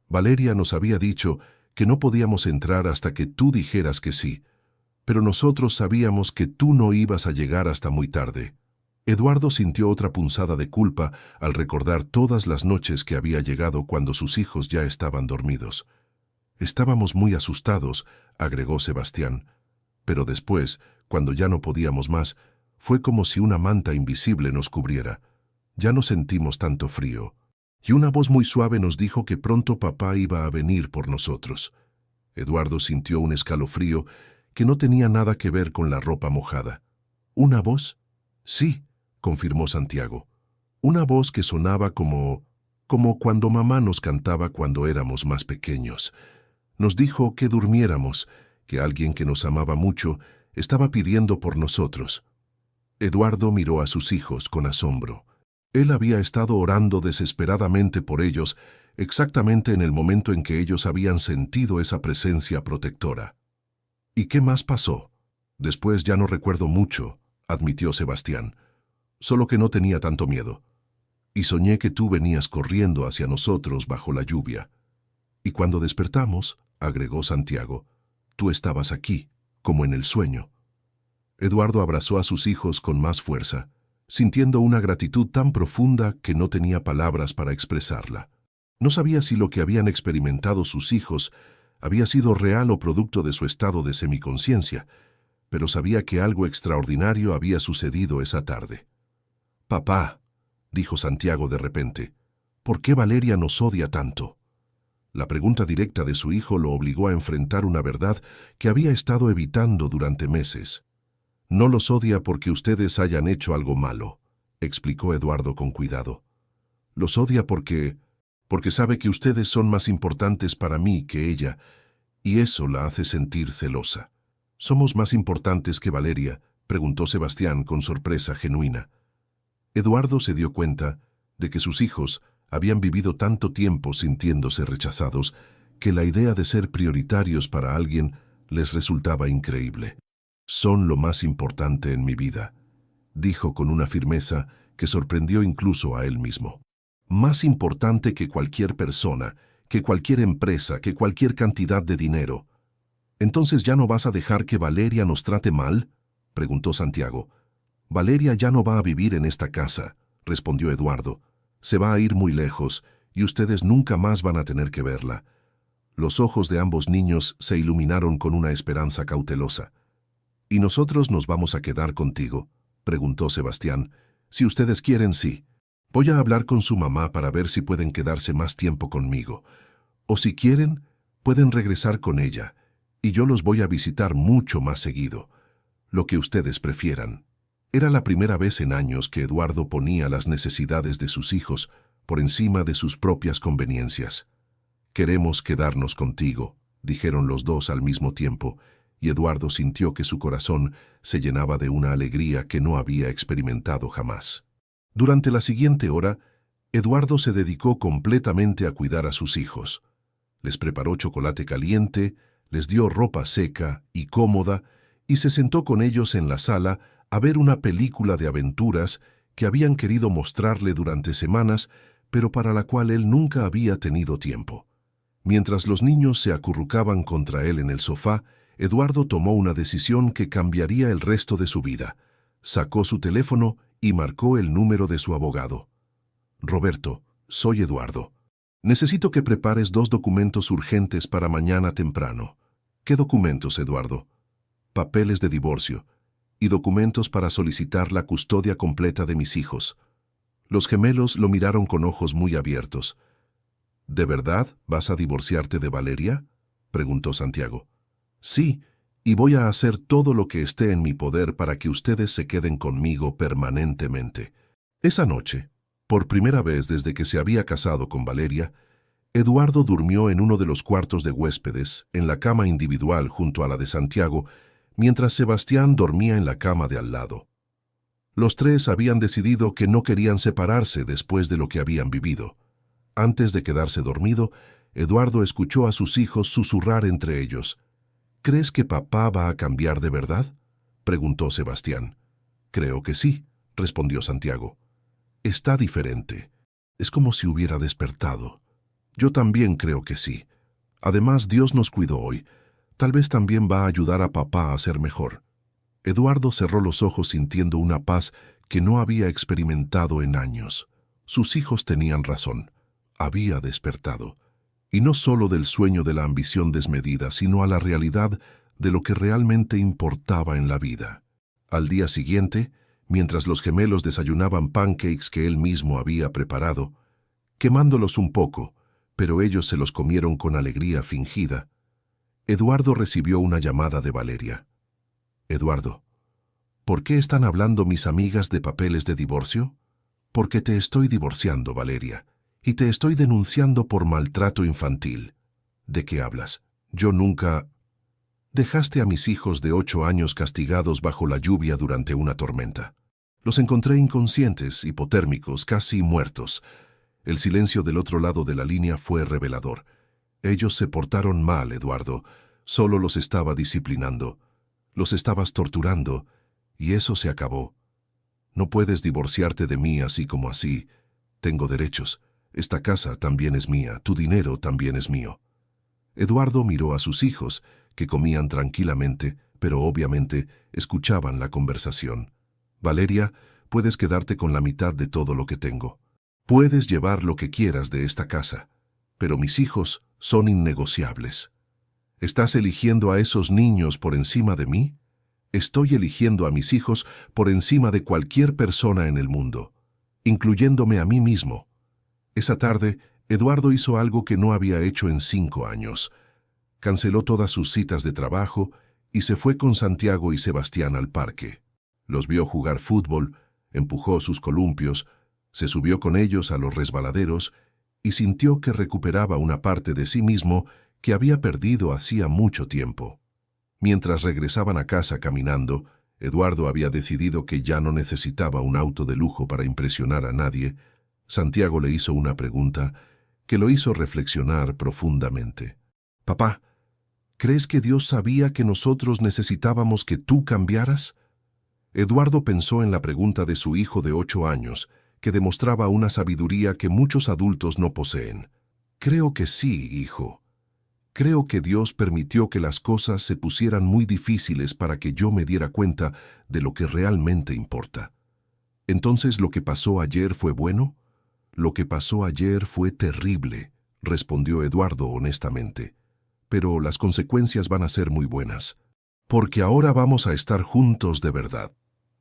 Valeria nos había dicho que no podíamos entrar hasta que tú dijeras que sí, pero nosotros sabíamos que tú no ibas a llegar hasta muy tarde. Eduardo sintió otra punzada de culpa al recordar todas las noches que había llegado cuando sus hijos ya estaban dormidos. Estábamos muy asustados, agregó Sebastián, pero después, cuando ya no podíamos más, fue como si una manta invisible nos cubriera. Ya no sentimos tanto frío. Y una voz muy suave nos dijo que pronto papá iba a venir por nosotros. Eduardo sintió un escalofrío que no tenía nada que ver con la ropa mojada. ¿Una voz? Sí, confirmó Santiago. Una voz que sonaba como cuando mamá nos cantaba cuando éramos más pequeños. Nos dijo que durmiéramos, que alguien que nos amaba mucho estaba pidiendo por nosotros. Eduardo miró a sus hijos con asombro. Él había estado orando desesperadamente por ellos, exactamente en el momento en que ellos habían sentido esa presencia protectora. ¿Y qué más pasó? Después ya no recuerdo mucho, admitió Sebastián. Solo que no tenía tanto miedo. Y soñé que tú venías corriendo hacia nosotros bajo la lluvia. Y cuando despertamos, agregó Santiago, tú estabas aquí, como en el sueño. Eduardo abrazó a sus hijos con más fuerza, sintiendo una gratitud tan profunda que no tenía palabras para expresarla. No sabía si lo que habían experimentado sus hijos había sido real o producto de su estado de semiconciencia, pero sabía que algo extraordinario había sucedido esa tarde. «Papá», dijo Santiago de repente, «¿por qué Valeria nos odia tanto?» La pregunta directa de su hijo lo obligó a enfrentar una verdad que había estado evitando durante meses. «No los odia porque ustedes hayan hecho algo malo», explicó Eduardo con cuidado. «Los odia porque sabe que ustedes son más importantes para mí que ella, y eso la hace sentir celosa». «¿Somos más importantes que Valeria?», preguntó Sebastián con sorpresa genuina. Eduardo se dio cuenta de que sus hijos habían vivido tanto tiempo sintiéndose rechazados que la idea de ser prioritarios para alguien les resultaba increíble. «Son lo más importante en mi vida», dijo con una firmeza que sorprendió incluso a él mismo. «Más importante que cualquier persona, que cualquier empresa, que cualquier cantidad de dinero». «¿Entonces ya no vas a dejar que Valeria nos trate mal?», preguntó Santiago. «Valeria ya no va a vivir en esta casa», respondió Eduardo. «Se va a ir muy lejos y ustedes nunca más van a tener que verla». Los ojos de ambos niños se iluminaron con una esperanza cautelosa. «¿Y nosotros nos vamos a quedar contigo?», preguntó Sebastián. «Si ustedes quieren, sí. Voy a hablar con su mamá para ver si pueden quedarse más tiempo conmigo. O si quieren, pueden regresar con ella, y yo los voy a visitar mucho más seguido. Lo que ustedes prefieran». Era la primera vez en años que Eduardo ponía las necesidades de sus hijos por encima de sus propias conveniencias. «Queremos quedarnos contigo», dijeron los dos al mismo tiempo, y Eduardo sintió que su corazón se llenaba de una alegría que no había experimentado jamás. Durante la siguiente hora, Eduardo se dedicó completamente a cuidar a sus hijos. Les preparó chocolate caliente, les dio ropa seca y cómoda, y se sentó con ellos en la sala a ver una película de aventuras que habían querido mostrarle durante semanas, pero para la cual él nunca había tenido tiempo. Mientras los niños se acurrucaban contra él en el sofá, Eduardo tomó una decisión que cambiaría el resto de su vida. Sacó su teléfono y marcó el número de su abogado. «Roberto, soy Eduardo. Necesito que prepares 2 documentos urgentes para mañana temprano». «¿Qué documentos, Eduardo?» «Papeles de divorcio y documentos para solicitar la custodia completa de mis hijos». Los gemelos lo miraron con ojos muy abiertos. «¿De verdad vas a divorciarte de Valeria?», preguntó Santiago. «Sí, y voy a hacer todo lo que esté en mi poder para que ustedes se queden conmigo permanentemente. Esa noche, por primera vez desde que se había casado con Valeria, Eduardo durmió en uno de los cuartos de huéspedes, en la cama individual junto a la de Santiago, mientras Sebastián dormía en la cama de al lado. Los tres habían decidido que no querían separarse después de lo que habían vivido. Antes de quedarse dormido, Eduardo escuchó a sus hijos susurrar entre ellos. «¿Crees que papá va a cambiar de verdad?», preguntó Sebastián. «Creo que sí», respondió Santiago. «Está diferente. Es como si hubiera despertado». «Yo también creo que sí. Además, Dios nos cuidó hoy. Tal vez también va a ayudar a papá a ser mejor». Eduardo cerró los ojos sintiendo una paz que no había experimentado en años. Sus hijos tenían razón. Había despertado. Y no solo del sueño de la ambición desmedida, sino a la realidad de lo que realmente importaba en la vida. Al día siguiente, mientras los gemelos desayunaban pancakes que él mismo había preparado, quemándolos un poco, pero ellos se los comieron con alegría fingida, Eduardo recibió una llamada de Valeria. «Eduardo, ¿por qué están hablando mis amigas de papeles de divorcio?» «Porque te estoy divorciando, Valeria, y te estoy denunciando por maltrato infantil». «¿De qué hablas? Yo nunca...» «Dejaste a mis hijos de 8 años castigados bajo la lluvia durante una tormenta. Los encontré inconscientes, hipotérmicos, casi muertos». El silencio del otro lado de la línea fue revelador. «Ellos se portaron mal, Eduardo. Solo los estaba disciplinando. Los estabas torturando, y eso se acabó. No puedes divorciarte de mí así como así. Tengo derechos. Esta casa también es mía. Tu dinero también es mío». Eduardo miró a sus hijos, que comían tranquilamente, pero obviamente escuchaban la conversación. «Valeria, puedes quedarte con la mitad de todo lo que tengo. Puedes llevar lo que quieras de esta casa, pero mis hijos son innegociables. ¿Estás eligiendo a esos niños por encima de mí? Estoy eligiendo a mis hijos por encima de cualquier persona en el mundo, incluyéndome a mí mismo». Esa tarde, Eduardo hizo algo que no había hecho en 5 años. Canceló todas sus citas de trabajo y se fue con Santiago y Sebastián al parque. Los vio jugar fútbol, empujó sus columpios, se subió con ellos a los resbaladeros y sintió que recuperaba una parte de sí mismo que había perdido hacía mucho tiempo. Mientras regresaban a casa caminando, Eduardo había decidido que ya no necesitaba un auto de lujo para impresionar a nadie. Santiago le hizo una pregunta que lo hizo reflexionar profundamente. «Papá, ¿crees que Dios sabía que nosotros necesitábamos que tú cambiaras?» Eduardo pensó en la pregunta de su hijo de 8 años, que demostraba una sabiduría que muchos adultos no poseen. «Creo que sí, hijo. Creo que Dios permitió que las cosas se pusieran muy difíciles para que yo me diera cuenta de lo que realmente importa». «¿Entonces lo que pasó ayer fue bueno?» «Lo que pasó ayer fue terrible», respondió Eduardo honestamente. «Pero las consecuencias van a ser muy buenas, porque ahora vamos a estar juntos de verdad».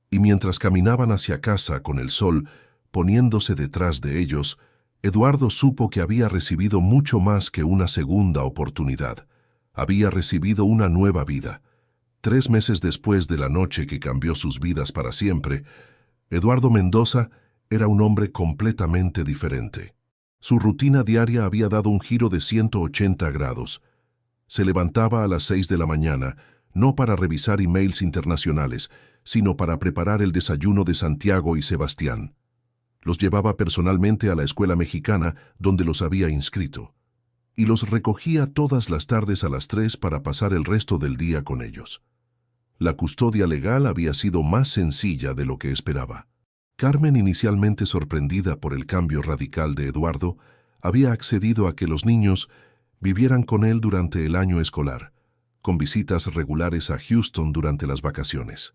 Y mientras caminaban hacia casa con el sol poniéndose detrás de ellos, Eduardo supo que había recibido mucho más que una segunda oportunidad. Había recibido una nueva vida. 3 meses después de la noche que cambió sus vidas para siempre, Eduardo Mendoza era un hombre completamente diferente. Su rutina diaria había dado un giro de 180 grados. Se levantaba a las 6 de la mañana, no para revisar emails internacionales, sino para preparar el desayuno de Santiago y Sebastián. Los llevaba personalmente a la escuela mexicana donde los había inscrito, y los recogía todas las tardes a las 3 para pasar el resto del día con ellos. La custodia legal había sido más sencilla de lo que esperaba. Carmen, inicialmente sorprendida por el cambio radical de Eduardo, había accedido a que los niños vivieran con él durante el año escolar, con visitas regulares a Houston durante las vacaciones.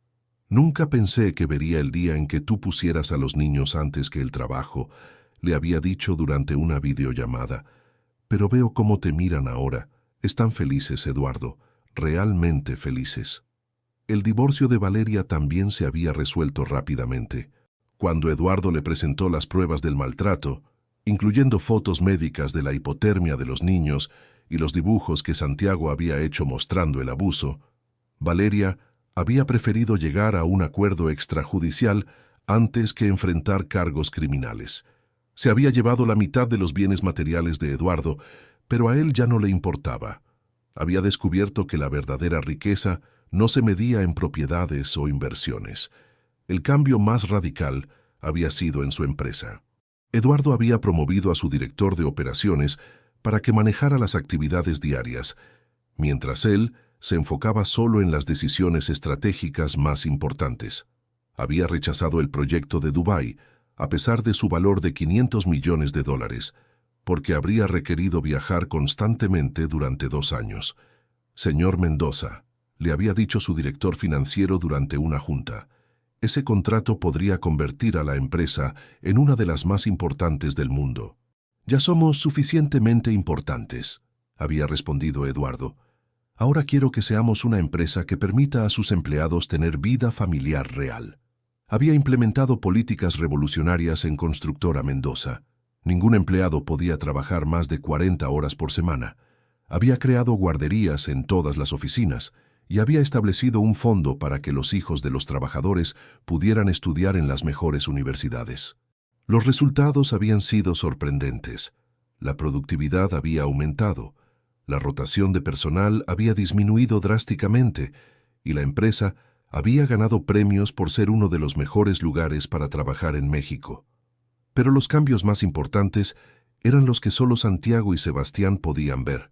«Nunca pensé que vería el día en que tú pusieras a los niños antes que el trabajo», le había dicho durante una videollamada. «Pero veo cómo te miran ahora. Están felices, Eduardo, realmente felices». El divorcio de Valeria también se había resuelto rápidamente. Cuando Eduardo le presentó las pruebas del maltrato, incluyendo fotos médicas de la hipotermia de los niños y los dibujos que Santiago había hecho mostrando el abuso, Valeria había preferido llegar a un acuerdo extrajudicial antes que enfrentar cargos criminales. Se había llevado la mitad de los bienes materiales de Eduardo, pero a él ya no le importaba. Había descubierto que la verdadera riqueza no se medía en propiedades o inversiones. El cambio más radical había sido en su empresa. Eduardo había promovido a su director de operaciones para que manejara las actividades diarias, mientras él se enfocaba solo en las decisiones estratégicas más importantes. Había rechazado el proyecto de Dubái, a pesar de su valor de $500 millones, porque habría requerido viajar constantemente durante 2 años. Señor Mendoza, le había dicho su director financiero durante una junta, ese contrato podría convertir a la empresa en una de las más importantes del mundo. Ya somos suficientemente importantes, había respondido Eduardo. Ahora quiero que seamos una empresa que permita a sus empleados tener vida familiar real. Había implementado políticas revolucionarias en Constructora Mendoza. Ningún empleado podía trabajar más de 40 horas por semana. Había creado guarderías en todas las oficinas y había establecido un fondo para que los hijos de los trabajadores pudieran estudiar en las mejores universidades. Los resultados habían sido sorprendentes. La productividad había aumentado, la rotación de personal había disminuido drásticamente y la empresa había ganado premios por ser uno de los mejores lugares para trabajar en México. Pero los cambios más importantes eran los que solo Santiago y Sebastián podían ver.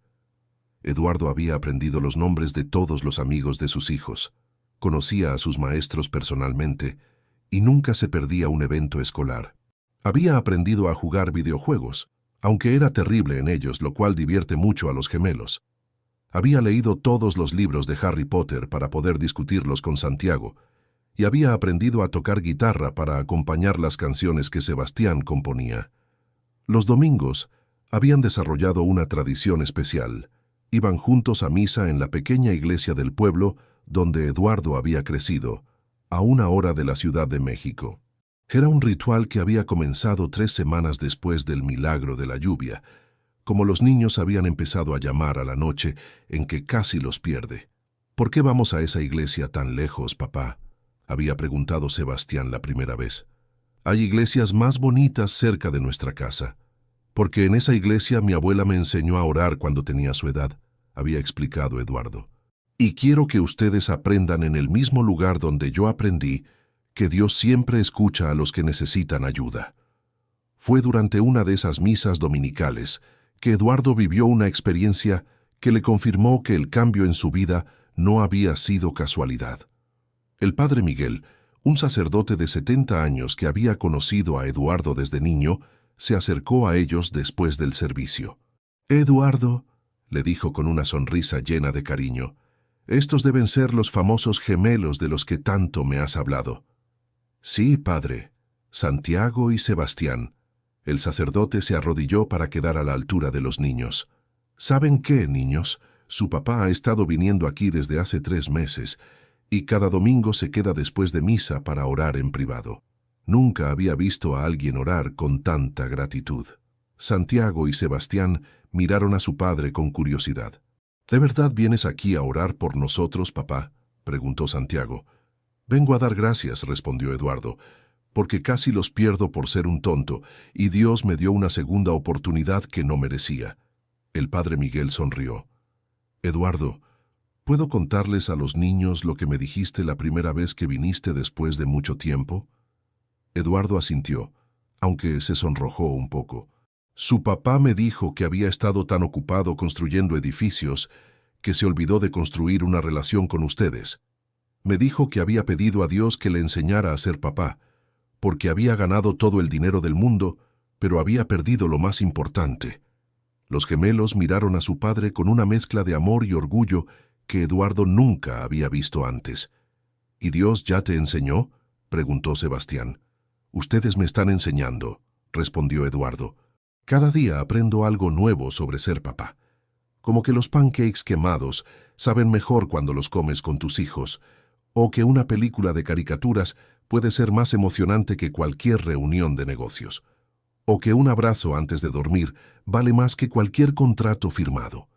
Eduardo había aprendido los nombres de todos los amigos de sus hijos, conocía a sus maestros personalmente y nunca se perdía un evento escolar. Había aprendido a jugar videojuegos, aunque era terrible en ellos, lo cual divierte mucho a los gemelos. Había leído todos los libros de Harry Potter para poder discutirlos con Santiago, y había aprendido a tocar guitarra para acompañar las canciones que Sebastián componía. Los domingos habían desarrollado una tradición especial. Iban juntos a misa en la pequeña iglesia del pueblo donde Eduardo había crecido, a 1 hora de la Ciudad de México. Era un ritual que había comenzado 3 semanas después del milagro de la lluvia, como los niños habían empezado a llamar a la noche en que casi los pierde. ¿Por qué vamos a esa iglesia tan lejos, papá?, había preguntado Sebastián la primera vez. Hay iglesias más bonitas cerca de nuestra casa. Porque en esa iglesia mi abuela me enseñó a orar cuando tenía su edad, había explicado Eduardo. Y quiero que ustedes aprendan en el mismo lugar donde yo aprendí que Dios siempre escucha a los que necesitan ayuda. Fue durante una de esas misas dominicales que Eduardo vivió una experiencia que le confirmó que el cambio en su vida no había sido casualidad. El padre Miguel, un sacerdote de 70 años que había conocido a Eduardo desde niño, se acercó a ellos después del servicio. «Eduardo», le dijo con una sonrisa llena de cariño, «estos deben ser los famosos gemelos de los que tanto me has hablado». «Sí, padre, Santiago y Sebastián». El sacerdote se arrodilló para quedar a la altura de los niños. «¿Saben qué, niños? Su papá ha estado viniendo aquí desde hace 3 meses y cada domingo se queda después de misa para orar en privado. Nunca había visto a alguien orar con tanta gratitud». Santiago y Sebastián miraron a su padre con curiosidad. «¿De verdad vienes aquí a orar por nosotros, papá?», preguntó Santiago. «Vengo a dar gracias», respondió Eduardo, «porque casi los pierdo por ser un tonto, y Dios me dio una segunda oportunidad que no merecía». El padre Miguel sonrió. «Eduardo, ¿puedo contarles a los niños lo que me dijiste la primera vez que viniste después de mucho tiempo?». Eduardo asintió, aunque se sonrojó un poco. «Su papá me dijo que había estado tan ocupado construyendo edificios que se olvidó de construir una relación con ustedes. Me dijo que había pedido a Dios que le enseñara a ser papá, porque había ganado todo el dinero del mundo, pero había perdido lo más importante». Los gemelos miraron a su padre con una mezcla de amor y orgullo que Eduardo nunca había visto antes. «¿Y Dios ya te enseñó?», preguntó Sebastián. «Ustedes me están enseñando», respondió Eduardo. «Cada día aprendo algo nuevo sobre ser papá. Como que los pancakes quemados saben mejor cuando los comes con tus hijos, o que una película de caricaturas puede ser más emocionante que cualquier reunión de negocios, o que un abrazo antes de dormir vale más que cualquier contrato firmado.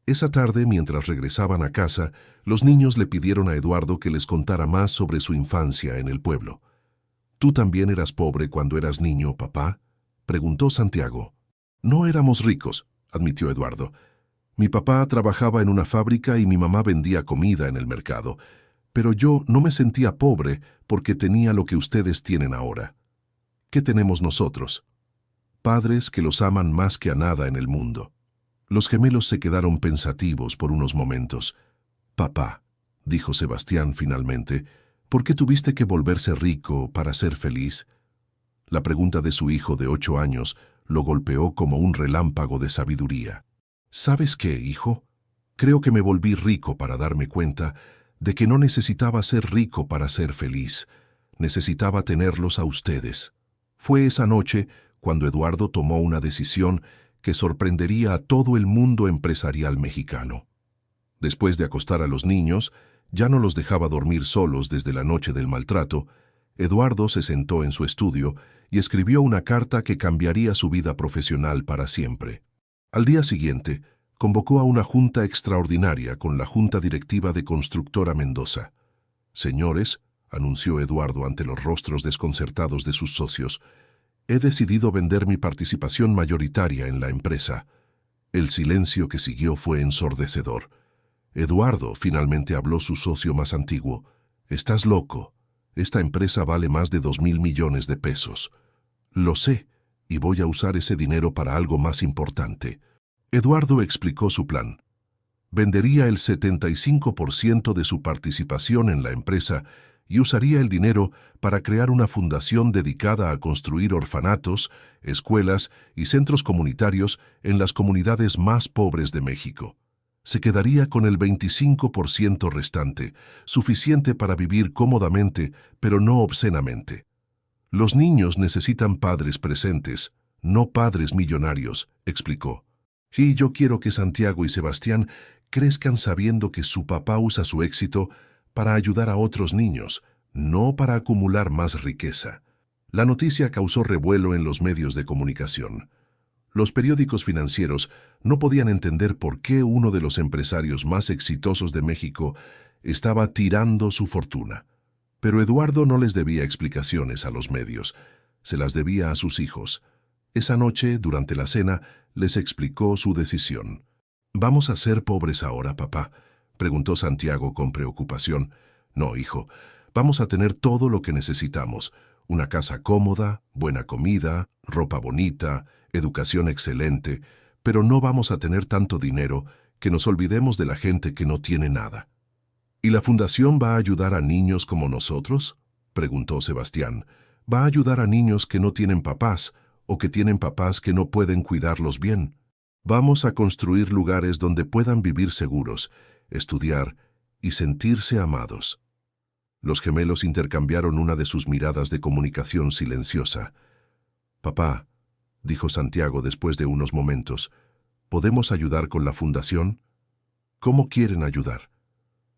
Esa tarde, mientras regresaban a casa, los niños le pidieron a Eduardo que les contara más sobre su infancia en el pueblo. ¿Tú también eras pobre cuando eras niño, papá?, preguntó Santiago. No éramos ricos, admitió Eduardo. Mi papá trabajaba en una fábrica y mi mamá vendía comida en el mercado, pero yo no me sentía pobre porque tenía lo que ustedes tienen ahora. ¿Qué tenemos nosotros? Padres que los aman más que a nada en el mundo. Los gemelos se quedaron pensativos por unos momentos. Papá, dijo Sebastián finalmente, ¿por qué tuviste que volverse rico para ser feliz? La pregunta de su hijo de 8 años lo golpeó como un relámpago de sabiduría. ¿Sabes qué, hijo? Creo que me volví rico para darme cuenta de que no necesitaba ser rico para ser feliz. Necesitaba tenerlos a ustedes. Fue esa noche cuando Eduardo tomó una decisión que sorprendería a todo el mundo empresarial mexicano. Después de acostar a los niños, ya no los dejaba dormir solos desde la noche del maltrato. Eduardo se sentó en su estudio y escribió una carta que cambiaría su vida profesional para siempre. Al día siguiente, convocó a una junta extraordinaria con la junta directiva de Constructora Mendoza. Señores, anunció Eduardo ante los rostros desconcertados de sus socios, he decidido vender mi participación mayoritaria en la empresa. El silencio que siguió fue ensordecedor. Eduardo, finalmente habló su socio más antiguo. Estás loco. Esta empresa vale más de 2.000 millones de pesos. Lo sé, y voy a usar ese dinero para algo más importante. Eduardo explicó su plan. Vendería el 75% de su participación en la empresa y usaría el dinero para crear una fundación dedicada a construir orfanatos, escuelas y centros comunitarios en las comunidades más pobres de México. Se quedaría con el 25% restante, suficiente para vivir cómodamente, pero no obscenamente. Los niños necesitan padres presentes, no padres millonarios, explicó. Y yo quiero que Santiago y Sebastián crezcan sabiendo que su papá usa su éxito para ayudar a otros niños, no para acumular más riqueza. La noticia causó revuelo en los medios de comunicación. Los periódicos financieros no podían entender por qué uno de los empresarios más exitosos de México estaba tirando su fortuna. Pero Eduardo no les debía explicaciones a los medios, se las debía a sus hijos. Esa noche, durante la cena, les explicó su decisión. ¿Vamos a ser pobres ahora, papá?, preguntó Santiago con preocupación. No, hijo, vamos a tener todo lo que necesitamos. Una casa cómoda, buena comida, ropa bonita, educación excelente, pero no vamos a tener tanto dinero que nos olvidemos de la gente que no tiene nada. ¿Y la fundación va a ayudar a niños como nosotros?, preguntó Sebastián. ¿Va a ayudar a niños que no tienen papás o que tienen papás que no pueden cuidarlos bien? Vamos a construir lugares donde puedan vivir seguros, estudiar y sentirse amados. Los gemelos intercambiaron una de sus miradas de comunicación silenciosa. Papá, dijo Santiago después de unos momentos, ¿podemos ayudar con la fundación? ¿Cómo quieren ayudar?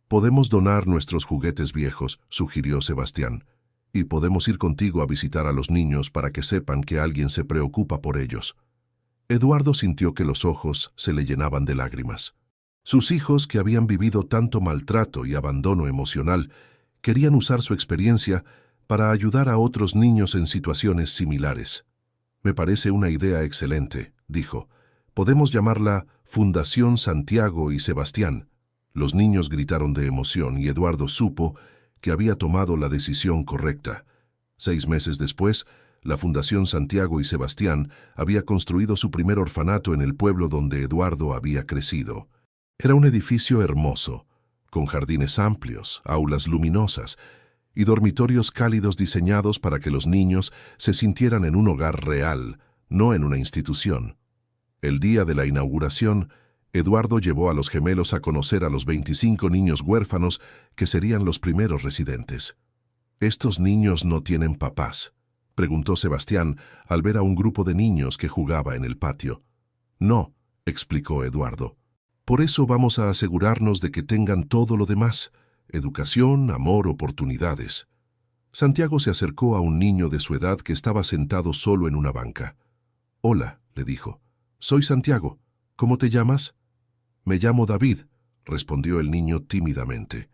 Podemos donar nuestros juguetes viejos, sugirió Sebastián, y podemos ir contigo a visitar a los niños para que sepan que alguien se preocupa por ellos. Eduardo sintió que los ojos se le llenaban de lágrimas. Sus hijos, que habían vivido tanto maltrato y abandono emocional, querían usar su experiencia para ayudar a otros niños en situaciones similares. Me parece una idea excelente, dijo. Podemos llamarla Fundación Santiago y Sebastián. Los niños gritaron de emoción y Eduardo supo que había tomado la decisión correcta. 6 meses después, la Fundación Santiago y Sebastián había construido su primer orfanato en el pueblo donde Eduardo había crecido. Era un edificio hermoso, con jardines amplios, aulas luminosas y dormitorios cálidos diseñados para que los niños se sintieran en un hogar real, no en una institución. El día de la inauguración, Eduardo llevó a los gemelos a conocer a los 25 niños huérfanos que serían los primeros residentes. ¿Estos niños no tienen papás?, preguntó Sebastián al ver a un grupo de niños que jugaba en el patio. No, explicó Eduardo. Por eso vamos a asegurarnos de que tengan todo lo demás: educación, amor, oportunidades. Santiago se acercó a un niño de su edad que estaba sentado solo en una banca. Hola, le dijo. Soy Santiago. ¿Cómo te llamas? Me llamo David, respondió el niño tímidamente.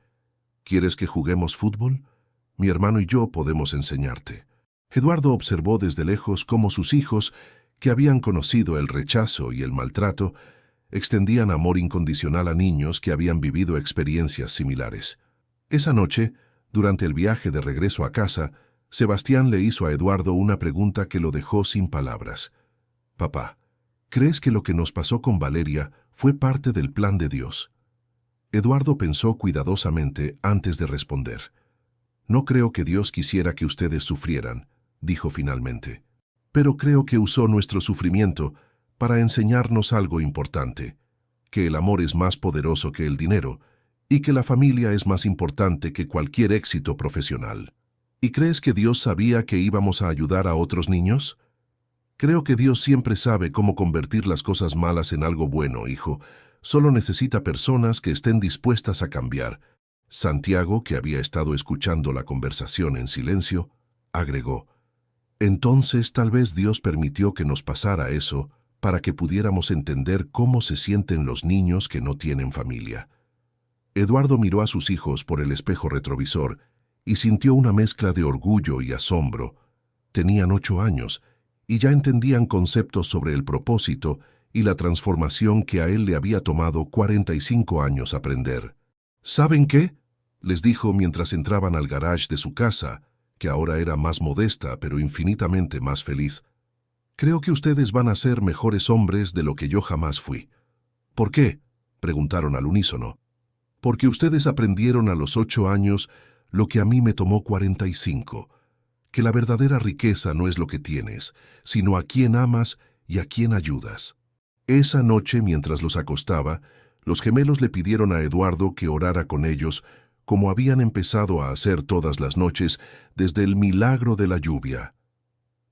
¿Quieres que juguemos fútbol? Mi hermano y yo podemos enseñarte. Eduardo observó desde lejos cómo sus hijos, que habían conocido el rechazo y el maltrato, extendían amor incondicional a niños que habían vivido experiencias similares. Esa noche, durante el viaje de regreso a casa, Sebastián le hizo a Eduardo una pregunta que lo dejó sin palabras. Papá, ¿crees que lo que nos pasó con Valeria fue parte del plan de Dios? Eduardo pensó cuidadosamente antes de responder. No creo que Dios quisiera que ustedes sufrieran, dijo finalmente. Pero creo que usó nuestro sufrimiento para enseñarnos algo importante, que el amor es más poderoso que el dinero y que la familia es más importante que cualquier éxito profesional. ¿Y crees que Dios sabía que íbamos a ayudar a otros niños? Creo que Dios siempre sabe cómo convertir las cosas malas en algo bueno, hijo. Solo necesita personas que estén dispuestas a cambiar. Santiago, que había estado escuchando la conversación en silencio, agregó: entonces tal vez Dios permitió que nos pasara eso para que pudiéramos entender cómo se sienten los niños que no tienen familia. Eduardo miró a sus hijos por el espejo retrovisor y sintió una mezcla de orgullo y asombro. Tenían 8 años y ya entendían conceptos sobre el propósito y la transformación que a él le había tomado 45 años aprender. ¿Saben qué?, les dijo mientras entraban al garage de su casa, que ahora era más modesta pero infinitamente más feliz. Creo que ustedes van a ser mejores hombres de lo que yo jamás fui. ¿Por qué?, preguntaron al unísono. Porque ustedes aprendieron a los 8 años lo que a mí me tomó 45, que la verdadera riqueza no es lo que tienes, sino a quién amas y a quién ayudas. Esa noche, mientras los acostaba, los gemelos le pidieron a Eduardo que orara con ellos, como habían empezado a hacer todas las noches desde el milagro de la lluvia.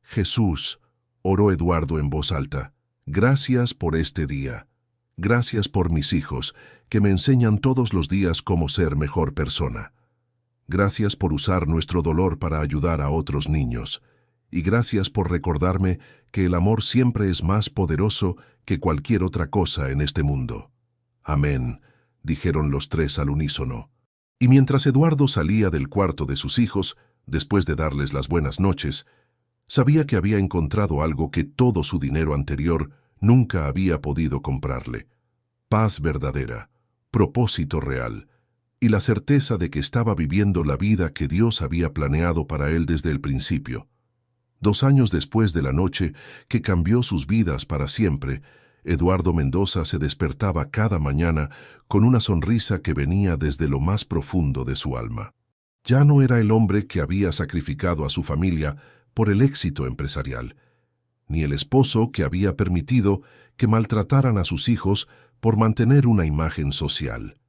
Jesús, oró Eduardo en voz alta, gracias por este día. Gracias por mis hijos, que me enseñan todos los días cómo ser mejor persona. Gracias por usar nuestro dolor para ayudar a otros niños. Y gracias por recordarme que el amor siempre es más poderoso que cualquier otra cosa en este mundo. Amén, dijeron los tres al unísono. Y mientras Eduardo salía del cuarto de sus hijos, después de darles las buenas noches, sabía que había encontrado algo que todo su dinero anterior nunca había podido comprarle: paz verdadera, propósito real, y la certeza de que estaba viviendo la vida que Dios había planeado para él desde el principio. 2 años después de la noche que cambió sus vidas para siempre, Eduardo Mendoza se despertaba cada mañana con una sonrisa que venía desde lo más profundo de su alma. Ya no era el hombre que había sacrificado a su familia por el éxito empresarial, ni el esposo que había permitido que maltrataran a sus hijos por mantener una imagen social.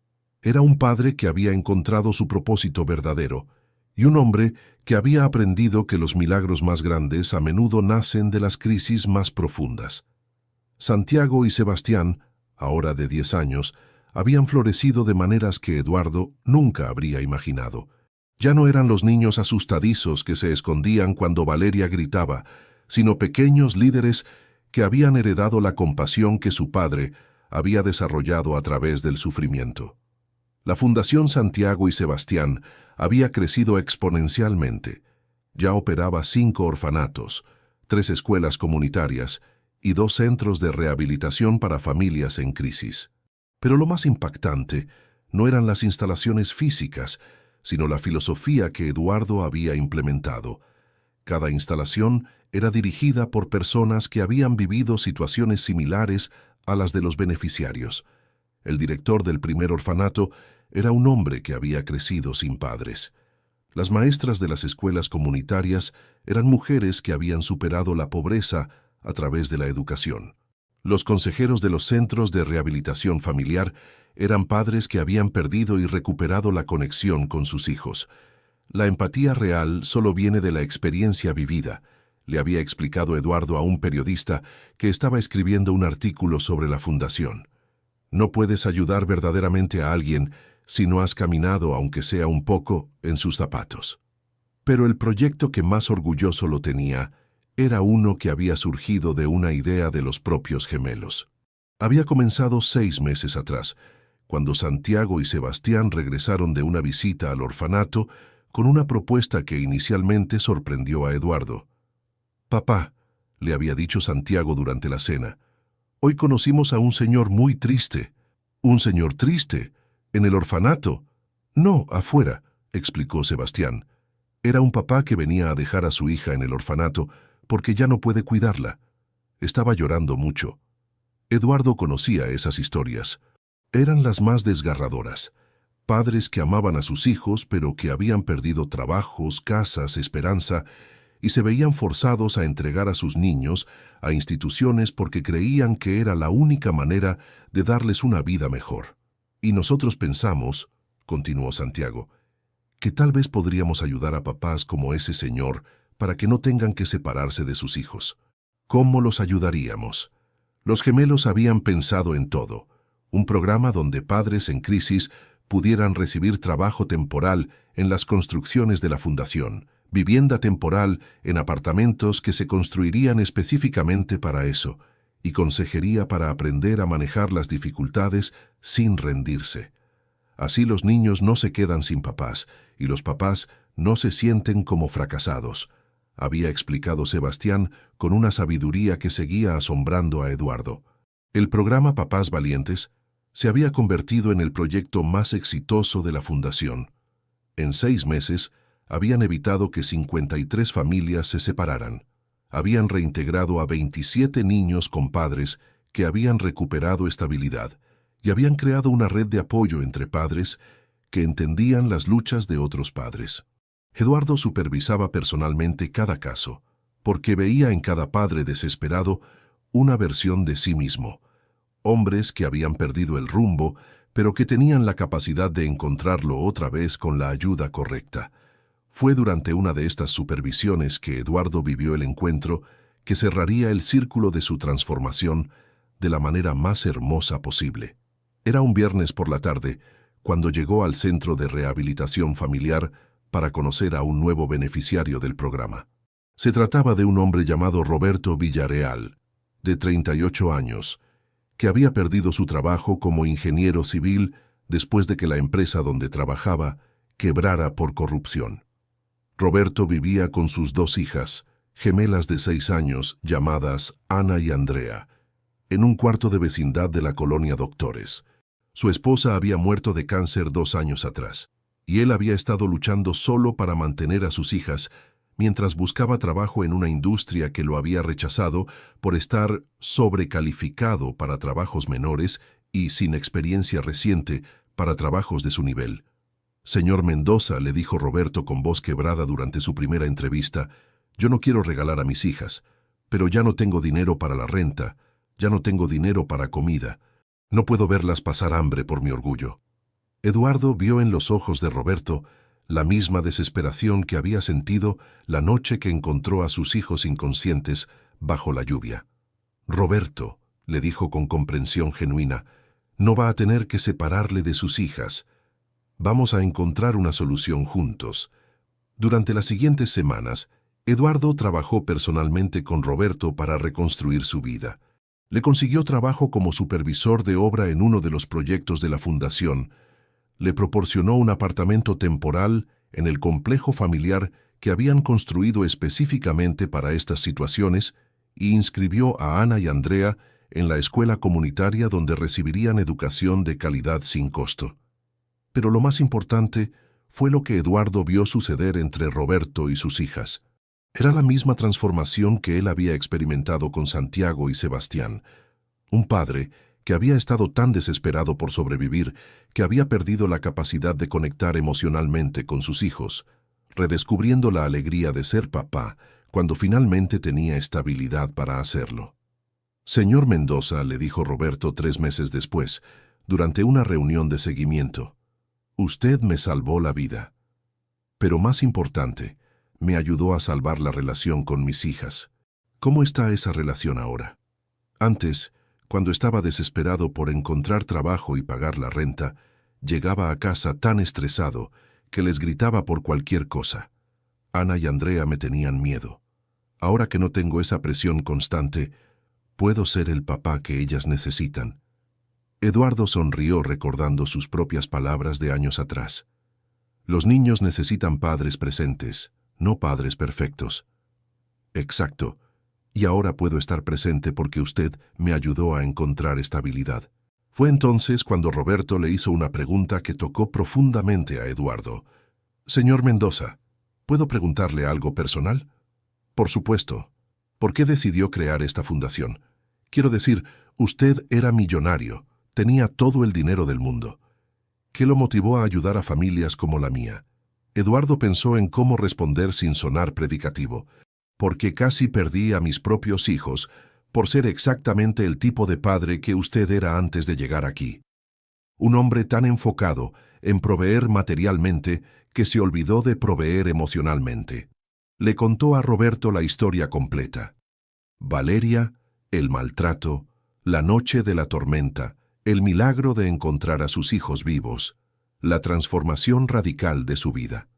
Era un padre que había encontrado su propósito verdadero, y un hombre que había aprendido que los milagros más grandes a menudo nacen de las crisis más profundas. Santiago y Sebastián, ahora de 10 años, habían florecido de maneras que Eduardo nunca habría imaginado. Ya no eran los niños asustadizos que se escondían cuando Valeria gritaba, sino pequeños líderes que habían heredado la compasión que su padre había desarrollado a través del sufrimiento. La Fundación Santiago y Sebastián había crecido exponencialmente. Ya operaba 5 orfanatos, 3 escuelas comunitarias y 2 centros de rehabilitación para familias en crisis. Pero lo más impactante no eran las instalaciones físicas, sino la filosofía que Eduardo había implementado. Cada instalación era dirigida por personas que habían vivido situaciones similares a las de los beneficiarios. El director del primer orfanato era un hombre que había crecido sin padres. Las maestras de las escuelas comunitarias eran mujeres que habían superado la pobreza a través de la educación. Los consejeros de los centros de rehabilitación familiar eran padres que habían perdido y recuperado la conexión con sus hijos. La empatía real solo viene de la experiencia vivida, le había explicado Eduardo a un periodista que estaba escribiendo un artículo sobre la fundación. No puedes ayudar verdaderamente a alguien si no has caminado, aunque sea un poco, en sus zapatos. Pero el proyecto que más orgulloso lo tenía era uno que había surgido de una idea de los propios gemelos. Había comenzado 6 meses atrás, cuando Santiago y Sebastián regresaron de una visita al orfanato con una propuesta que inicialmente sorprendió a Eduardo. «Papá», le había dicho Santiago durante la cena, «hoy conocimos a un señor muy triste». «¿Un señor triste? ¿En el orfanato?» «No, afuera», explicó Sebastián. «Era un papá que venía a dejar a su hija en el orfanato porque ya no puede cuidarla. Estaba llorando mucho». Eduardo conocía esas historias. Eran las más desgarradoras. Padres que amaban a sus hijos, pero que habían perdido trabajos, casas, esperanza, y se veían forzados a entregar a sus niños a instituciones porque creían que era la única manera de darles una vida mejor. «Y nosotros pensamos», continuó Santiago, «que tal vez podríamos ayudar a papás como ese señor para que no tengan que separarse de sus hijos». «¿Cómo los ayudaríamos?» Los gemelos habían pensado en todo. Un programa donde padres en crisis pudieran recibir trabajo temporal en las construcciones de la fundación, vivienda temporal en apartamentos que se construirían específicamente para eso, y consejería para aprender a manejar las dificultades sin rendirse. Así los niños no se quedan sin papás, y los papás no se sienten como fracasados, había explicado Sebastián con una sabiduría que seguía asombrando a Eduardo. El programa Papás Valientes se había convertido en el proyecto más exitoso de la fundación. En 6 meses, habían evitado que 53 familias se separaran. Habían reintegrado a 27 niños con padres que habían recuperado estabilidad y habían creado una red de apoyo entre padres que entendían las luchas de otros padres. Eduardo supervisaba personalmente cada caso, porque veía en cada padre desesperado una versión de sí mismo. Hombres que habían perdido el rumbo, pero que tenían la capacidad de encontrarlo otra vez con la ayuda correcta. Fue durante una de estas supervisiones que Eduardo vivió el encuentro que cerraría el círculo de su transformación de la manera más hermosa posible. Era un viernes por la tarde, cuando llegó al centro de rehabilitación familiar para conocer a un nuevo beneficiario del programa. Se trataba de un hombre llamado Roberto Villarreal, de 38 años, que había perdido su trabajo como ingeniero civil después de que la empresa donde trabajaba quebrara por corrupción. Roberto vivía con sus 2 hijas, gemelas de 6 años, llamadas Ana y Andrea, en un cuarto de vecindad de la colonia Doctores. Su esposa había muerto de cáncer 2 años atrás, y él había estado luchando solo para mantener a sus hijas mientras buscaba trabajo en una industria que lo había rechazado por estar sobrecalificado para trabajos menores y sin experiencia reciente para trabajos de su nivel. «Señor Mendoza», le dijo Roberto con voz quebrada durante su primera entrevista, «yo no quiero regalar a mis hijas, pero ya no tengo dinero para la renta, ya no tengo dinero para comida. No puedo verlas pasar hambre por mi orgullo». Eduardo vio en los ojos de Roberto la misma desesperación que había sentido la noche que encontró a sus hijos inconscientes bajo la lluvia. «Roberto», le dijo con comprensión genuina, «no va a tener que separarle de sus hijas. Vamos a encontrar una solución juntos». Durante las siguientes semanas, Eduardo trabajó personalmente con Roberto para reconstruir su vida. Le consiguió trabajo como supervisor de obra en uno de los proyectos de la fundación. Le proporcionó un apartamento temporal en el complejo familiar que habían construido específicamente para estas situaciones y inscribió a Ana y Andrea en la escuela comunitaria donde recibirían educación de calidad sin costo. Pero lo más importante fue lo que Eduardo vio suceder entre Roberto y sus hijas. Era la misma transformación que él había experimentado con Santiago y Sebastián. Un padre que había estado tan desesperado por sobrevivir que había perdido la capacidad de conectar emocionalmente con sus hijos, redescubriendo la alegría de ser papá cuando finalmente tenía estabilidad para hacerlo. «Señor Mendoza», le dijo Roberto 3 meses después, durante una reunión de seguimiento, «usted me salvó la vida. Pero más importante, me ayudó a salvar la relación con mis hijas. ¿Cómo está esa relación ahora? Antes, cuando estaba desesperado por encontrar trabajo y pagar la renta, llegaba a casa tan estresado que les gritaba por cualquier cosa. Ana y Andrea me tenían miedo. Ahora que no tengo esa presión constante, Puedo ser el papá que ellas necesitan. Eduardo sonrió recordando sus propias palabras de años atrás. Los niños necesitan padres presentes, no padres perfectos. Exacto. Y ahora puedo estar presente porque usted me ayudó a encontrar estabilidad. Fue entonces cuando Roberto le hizo una pregunta que tocó profundamente a Eduardo. Señor Mendoza, ¿puedo preguntarle algo personal? Por supuesto. ¿Por qué decidió crear esta fundación? Quiero decir, usted era millonario, tenía todo el dinero del mundo. ¿Qué lo motivó a ayudar a familias como la mía? Eduardo pensó en cómo responder sin sonar predicativo. Porque casi perdí a mis propios hijos por ser exactamente el tipo de padre que usted era antes de llegar aquí. Un hombre tan enfocado en proveer materialmente que se olvidó de proveer emocionalmente. Le contó a Roberto la historia completa. Valeria, el maltrato, la noche de la tormenta, el milagro de encontrar a sus hijos vivos, la transformación radical de su vida.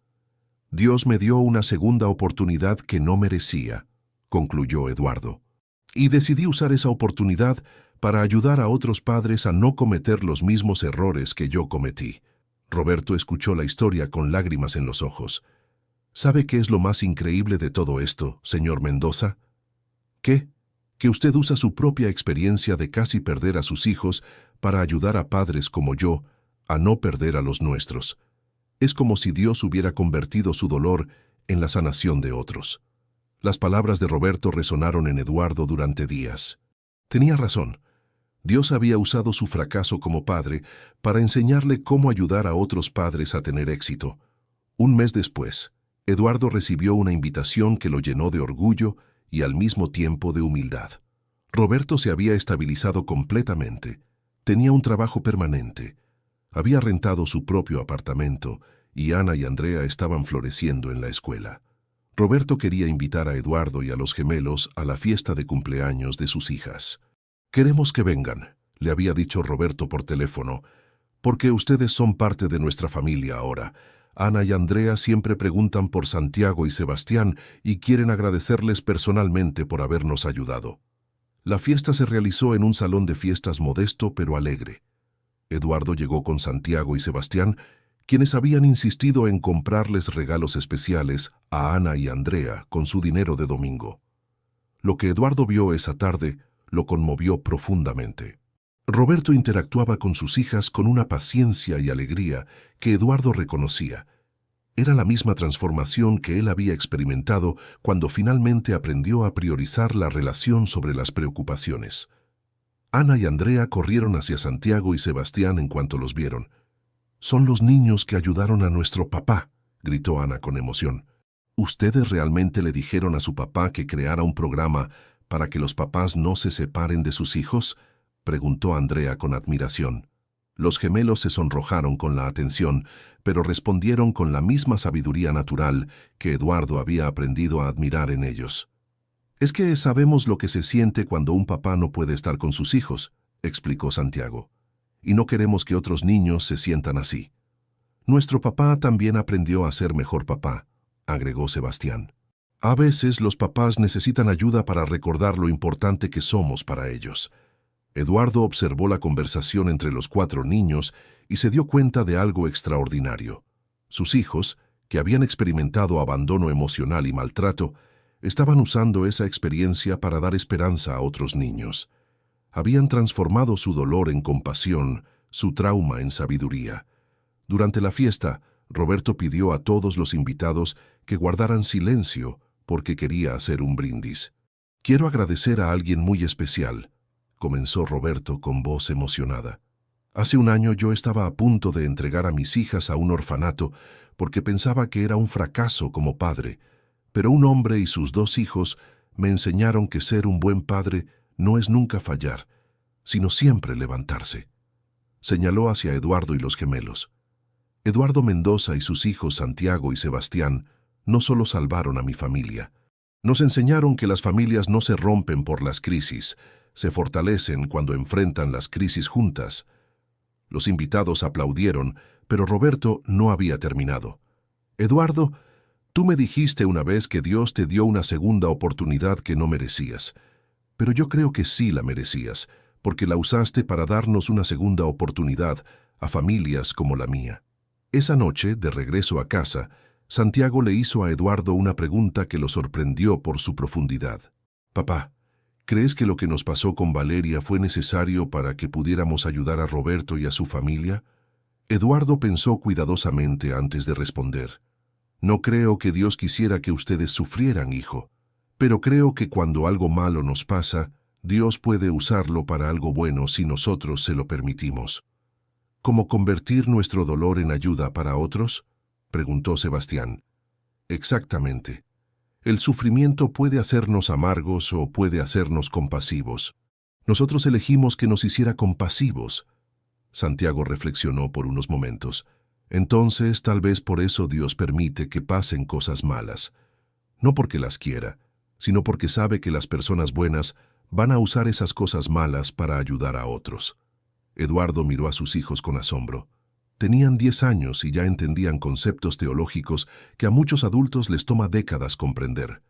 Dios me dio una segunda oportunidad que no merecía, concluyó Eduardo. Y decidí usar esa oportunidad para ayudar a otros padres a no cometer los mismos errores que yo cometí. Roberto escuchó la historia con lágrimas en los ojos. ¿Sabe qué es lo más increíble de todo esto, señor Mendoza? ¿Qué? Que usted usa su propia experiencia de casi perder a sus hijos para ayudar a padres como yo a no perder a los nuestros. Es como si Dios hubiera convertido su dolor en la sanación de otros. Las palabras de Roberto resonaron en Eduardo durante días. Tenía razón. Dios había usado su fracaso como padre para enseñarle cómo ayudar a otros padres a tener éxito. Un mes después, Eduardo recibió una invitación que lo llenó de orgullo y al mismo tiempo de humildad. Roberto se había estabilizado completamente. Tenía un trabajo permanente. Había rentado su propio apartamento y Ana y Andrea estaban floreciendo en la escuela. Roberto quería invitar a Eduardo y a los gemelos a la fiesta de cumpleaños de sus hijas. «Queremos que vengan», le había dicho Roberto por teléfono, «porque ustedes son parte de nuestra familia ahora. Ana y Andrea siempre preguntan por Santiago y Sebastián y quieren agradecerles personalmente por habernos ayudado». La fiesta se realizó en un salón de fiestas modesto pero alegre. Eduardo llegó con Santiago y Sebastián, quienes habían insistido en comprarles regalos especiales a Ana y Andrea con su dinero de domingo. Lo que Eduardo vio esa tarde lo conmovió profundamente. Roberto interactuaba con sus hijas con una paciencia y alegría que Eduardo reconocía. Era la misma transformación que él había experimentado cuando finalmente aprendió a priorizar la relación sobre las preocupaciones. Ana y Andrea corrieron hacia Santiago y Sebastián en cuanto los vieron. «Son los niños que ayudaron a nuestro papá», gritó Ana con emoción. «¿Ustedes realmente le dijeron a su papá que creara un programa para que los papás no se separen de sus hijos?», preguntó Andrea con admiración. Los gemelos se sonrojaron con la atención, pero respondieron con la misma sabiduría natural que Eduardo había aprendido a admirar en ellos. «Es que sabemos lo que se siente cuando un papá no puede estar con sus hijos», explicó Santiago. «Y no queremos que otros niños se sientan así». «Nuestro papá también aprendió a ser mejor papá», agregó Sebastián. «A veces los papás necesitan ayuda para recordar lo importante que somos para ellos». Eduardo observó la conversación entre los 4 niños y se dio cuenta de algo extraordinario. Sus hijos, que habían experimentado abandono emocional y maltrato, estaban usando esa experiencia para dar esperanza a otros niños. Habían transformado su dolor en compasión, su trauma en sabiduría. Durante la fiesta, Roberto pidió a todos los invitados que guardaran silencio porque quería hacer un brindis. «Quiero agradecer a alguien muy especial», comenzó Roberto con voz emocionada. «Hace un año yo estaba a punto de entregar a mis hijas a un orfanato porque pensaba que era un fracaso como padre, pero un hombre y sus 2 hijos me enseñaron que ser un buen padre no es nunca fallar, sino siempre levantarse». Señaló hacia Eduardo y los gemelos. Eduardo Mendoza y sus hijos Santiago y Sebastián no solo salvaron a mi familia. Nos enseñaron que las familias no se rompen por las crisis, se fortalecen cuando enfrentan las crisis juntas. Los invitados aplaudieron, pero Roberto no había terminado. «Eduardo, tú me dijiste una vez que Dios te dio una segunda oportunidad que no merecías. pero yo creo que sí la merecías, porque la usaste para darnos una segunda oportunidad a familias como la mía. Esa noche, de regreso a casa, Santiago le hizo a Eduardo una pregunta que lo sorprendió por su profundidad. Papá, ¿crees que lo que nos pasó con Valeria fue necesario para que pudiéramos ayudar a Roberto y a su familia? Eduardo pensó cuidadosamente antes de responder. No creo que Dios quisiera que ustedes sufrieran, hijo, pero creo que cuando algo malo nos pasa, Dios puede usarlo para algo bueno si nosotros se lo permitimos. ¿Cómo convertir nuestro dolor en ayuda para otros?, preguntó Sebastián. Exactamente. El sufrimiento puede hacernos amargos o puede hacernos compasivos. Nosotros elegimos que nos hiciera compasivos. Santiago reflexionó por unos momentos. Entonces, tal vez por eso Dios permite que pasen cosas malas. No porque las quiera, sino porque sabe que las personas buenas van a usar esas cosas malas para ayudar a otros. Eduardo miró a sus hijos con asombro. Tenían 10 años y ya entendían conceptos teológicos que a muchos adultos les toma décadas comprender.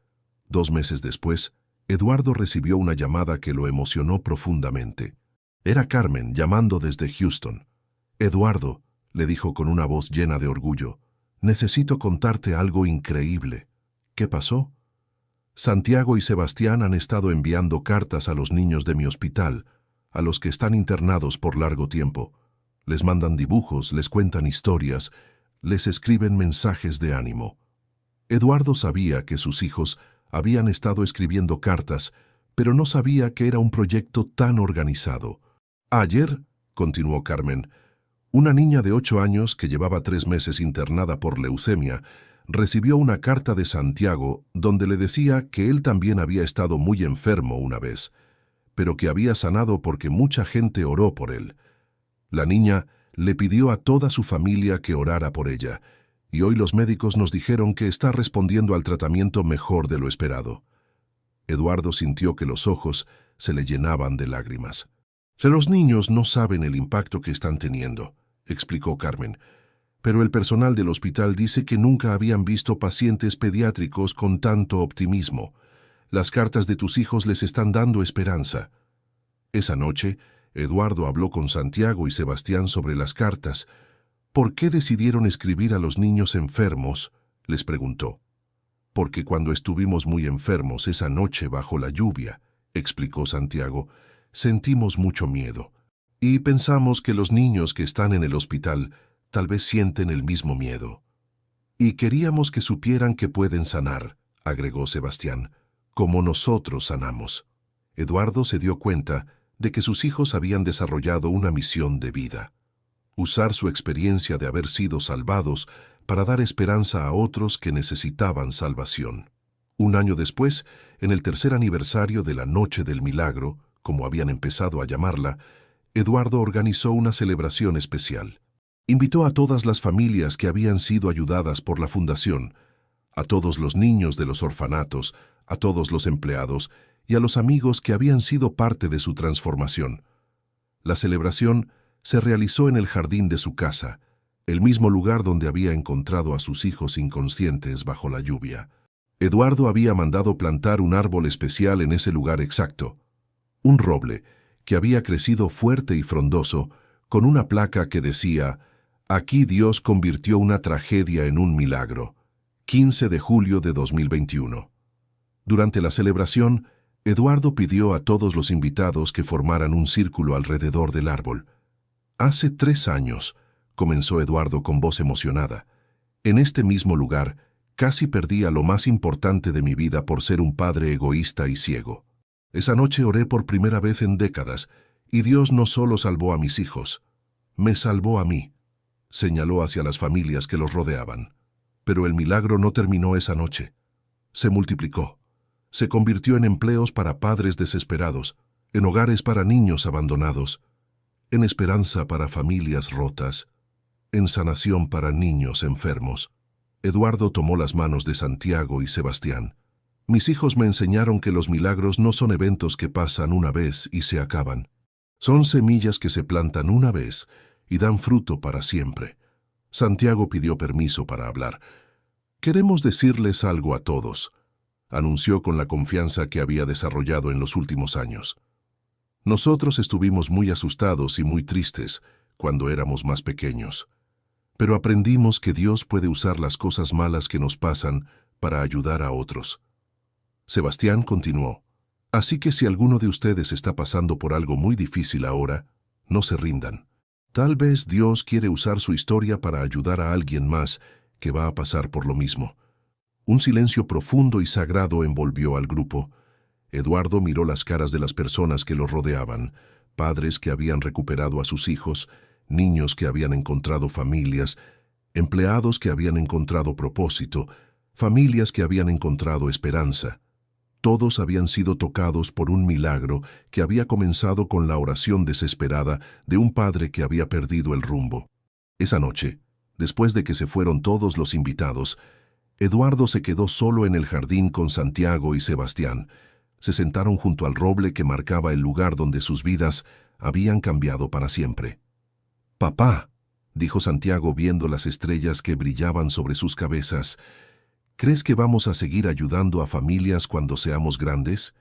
2 meses después, Eduardo recibió una llamada que lo emocionó profundamente. Era Carmen llamando desde Houston. Eduardo, le dijo con una voz llena de orgullo, necesito contarte algo increíble. ¿Qué pasó? Santiago y Sebastián han estado enviando cartas a los niños de mi hospital, a los que están internados por largo tiempo. Les mandan dibujos, les cuentan historias, les escriben mensajes de ánimo. Eduardo sabía que sus hijos habían estado escribiendo cartas, pero no sabía que era un proyecto tan organizado. Ayer, continuó Carmen, una niña de 8 años que llevaba 3 meses internada por leucemia, recibió una carta de Santiago donde le decía que él también había estado muy enfermo una vez, pero que había sanado porque mucha gente oró por él. La niña le pidió a toda su familia que orara por ella, y hoy los médicos nos dijeron que está respondiendo al tratamiento mejor de lo esperado. Eduardo sintió que los ojos se le llenaban de lágrimas. Los niños no saben el impacto que están teniendo, explicó Carmen, pero el personal del hospital dice que nunca habían visto pacientes pediátricos con tanto optimismo. Las cartas de tus hijos les están dando esperanza. Esa noche, Eduardo habló con Santiago y Sebastián sobre las cartas. ¿Por qué decidieron escribir a los niños enfermos?, les preguntó. Porque cuando estuvimos muy enfermos esa noche bajo la lluvia, explicó Santiago, sentimos mucho miedo. Y pensamos que los niños que están en el hospital tal vez sienten el mismo miedo. Y queríamos que supieran que pueden sanar, agregó Sebastián, como nosotros sanamos. Eduardo se dio cuenta de que sus hijos habían desarrollado una misión de vida. Usar su experiencia de haber sido salvados para dar esperanza a otros que necesitaban salvación. Un año después, en el 3er aniversario de la Noche del Milagro, como habían empezado a llamarla, Eduardo organizó una celebración especial. Invitó a todas las familias que habían sido ayudadas por la fundación, a todos los niños de los orfanatos, a todos los empleados y a los amigos que habían sido parte de su transformación. La celebración se realizó en el jardín de su casa, el mismo lugar donde había encontrado a sus hijos inconscientes bajo la lluvia. Eduardo había mandado plantar un árbol especial en ese lugar exacto, un roble que había crecido fuerte y frondoso, con una placa que decía: «Aquí Dios convirtió una tragedia en un milagro». 15 de julio de 2021. Durante la celebración, Eduardo pidió a todos los invitados que formaran un círculo alrededor del árbol. Hace 3 años, comenzó Eduardo con voz emocionada, en este mismo lugar, casi perdí a lo más importante de mi vida por ser un padre egoísta y ciego. Esa noche oré por primera vez en décadas, y Dios no solo salvó a mis hijos, me salvó a mí, señaló hacia las familias que los rodeaban. Pero el milagro no terminó esa noche. Se multiplicó. Se convirtió en empleos para padres desesperados, en hogares para niños abandonados, en esperanza para familias rotas, en sanación para niños enfermos. Eduardo tomó las manos de Santiago y Sebastián. Mis hijos me enseñaron que los milagros no son eventos que pasan una vez y se acaban. Son semillas que se plantan una vez y dan fruto para siempre. Santiago pidió permiso para hablar. Queremos decirles algo a todos. anunció con la confianza que había desarrollado en los últimos años. Nosotros estuvimos muy asustados y muy tristes cuando éramos más pequeños, pero aprendimos que Dios puede usar las cosas malas que nos pasan para ayudar a otros. Sebastián continuó: así que si alguno de ustedes está pasando por algo muy difícil ahora, no se rindan. Tal vez Dios quiere usar su historia para ayudar a alguien más que va a pasar por lo mismo. Un silencio profundo y sagrado envolvió al grupo. Eduardo miró las caras de las personas que lo rodeaban, padres que habían recuperado a sus hijos, niños que habían encontrado familias, empleados que habían encontrado propósito, familias que habían encontrado esperanza. Todos habían sido tocados por un milagro que había comenzado con la oración desesperada de un padre que había perdido el rumbo. Esa noche, después de que se fueron todos los invitados, Eduardo se quedó solo en el jardín con Santiago y Sebastián. Se sentaron junto al roble que marcaba el lugar donde sus vidas habían cambiado para siempre. «Papá», dijo Santiago viendo las estrellas que brillaban sobre sus cabezas, «¿crees que vamos a seguir ayudando a familias cuando seamos grandes?»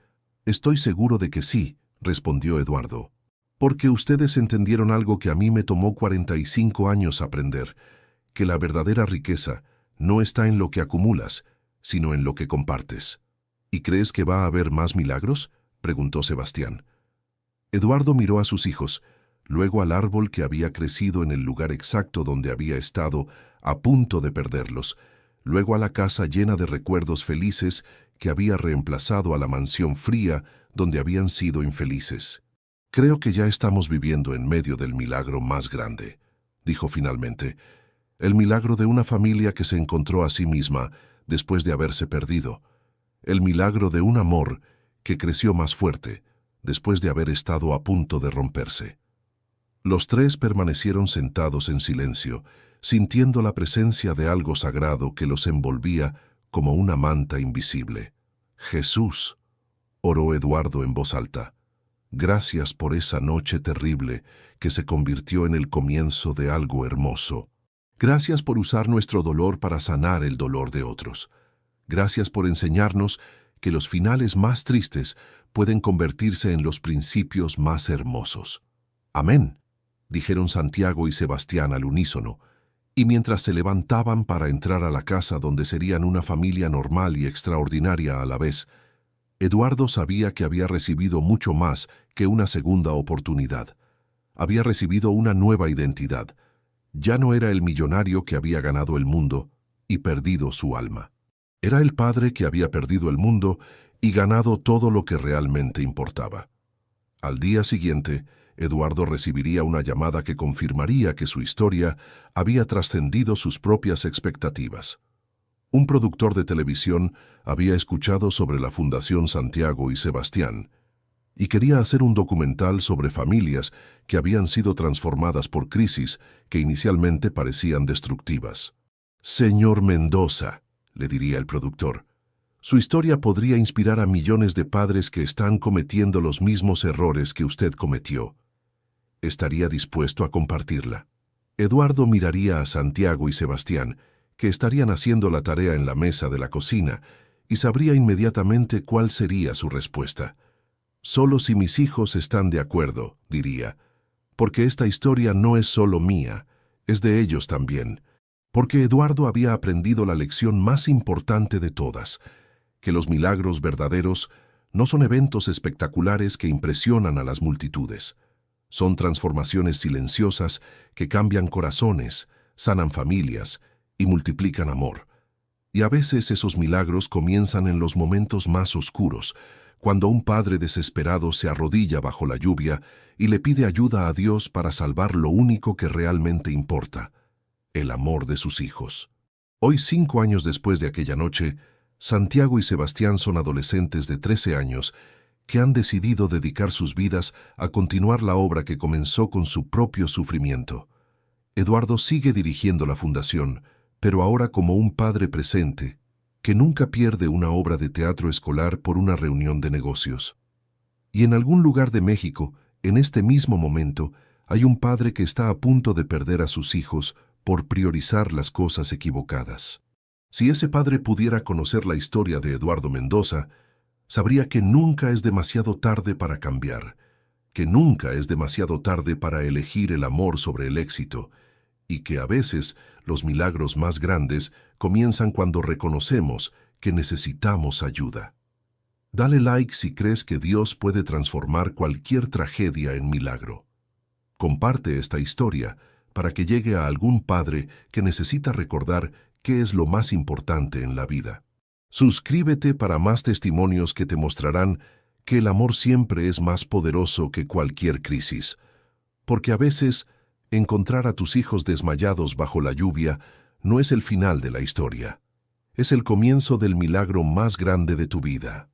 «Estoy seguro de que sí», respondió Eduardo. «Porque ustedes entendieron algo que a mí me tomó 45 años aprender, que la verdadera riqueza no está en lo que acumulas, sino en lo que compartes». «¿Y crees que va a haber más milagros?», preguntó Sebastián. Eduardo miró a sus hijos, luego al árbol que había crecido en el lugar exacto donde había estado, a punto de perderlos, luego a la casa llena de recuerdos felices que había reemplazado a la mansión fría donde habían sido infelices. «Creo que ya estamos viviendo en medio del milagro más grande», dijo finalmente, «el milagro de una familia que se encontró a sí misma después de haberse perdido, el milagro de un amor que creció más fuerte después de haber estado a punto de romperse». Los tres permanecieron sentados en silencio, sintiendo la presencia de algo sagrado que los envolvía como una manta invisible. «Jesús», oró Eduardo en voz alta, «gracias por esa noche terrible que se convirtió en el comienzo de algo hermoso. Gracias por usar nuestro dolor para sanar el dolor de otros. Gracias por enseñarnos que los finales más tristes pueden convertirse en los principios más hermosos». «Amén», dijeron Santiago y Sebastián al unísono, y mientras se levantaban para entrar a la casa donde serían una familia normal y extraordinaria a la vez, Eduardo sabía que había recibido mucho más que una segunda oportunidad. Había recibido una nueva identidad. Ya no era el millonario que había ganado el mundo y perdido su alma. Era el padre que había perdido el mundo y ganado todo lo que realmente importaba. Al día siguiente, Eduardo recibiría una llamada que confirmaría que su historia había trascendido sus propias expectativas. Un productor de televisión había escuchado sobre la Fundación Santiago y Sebastián y quería hacer un documental sobre familias que habían sido transformadas por crisis que inicialmente parecían destructivas. «Señor Mendoza», le diría el productor, «su historia podría inspirar a millones de padres que están cometiendo los mismos errores que usted cometió. ¿Estaría dispuesto a compartirla?». Eduardo miraría a Santiago y Sebastián, que estarían haciendo la tarea en la mesa de la cocina, y sabría inmediatamente cuál sería su respuesta. «Solo si mis hijos están de acuerdo», diría, «porque esta historia no es solo mía, es de ellos también». Porque Eduardo había aprendido la lección más importante de todas, que los milagros verdaderos no son eventos espectaculares que impresionan a las multitudes. Son transformaciones silenciosas que cambian corazones, sanan familias y multiplican amor. Y a veces esos milagros comienzan en los momentos más oscuros, cuando un padre desesperado se arrodilla bajo la lluvia y le pide ayuda a Dios para salvar lo único que realmente importa, el amor de sus hijos. Hoy, 5 años después de aquella noche, Santiago y Sebastián son adolescentes de 13 años que han decidido dedicar sus vidas a continuar la obra que comenzó con su propio sufrimiento. Eduardo sigue dirigiendo la fundación, pero ahora como un padre presente, que nunca pierde una obra de teatro escolar por una reunión de negocios. Y en algún lugar de México, en este mismo momento, hay un padre que está a punto de perder a sus hijos por priorizar las cosas equivocadas. Si ese padre pudiera conocer la historia de Eduardo Mendoza, sabría que nunca es demasiado tarde para cambiar, que nunca es demasiado tarde para elegir el amor sobre el éxito, y que a veces los milagros más grandes comienzan cuando reconocemos que necesitamos ayuda. Dale like si crees que Dios puede transformar cualquier tragedia en milagro. Comparte esta historia para que llegue a algún padre que necesita recordar qué es lo más importante en la vida. Suscríbete para más testimonios que te mostrarán que el amor siempre es más poderoso que cualquier crisis, porque a veces encontrar a tus hijos desmayados bajo la lluvia no es el final de la historia, es el comienzo del milagro más grande de tu vida.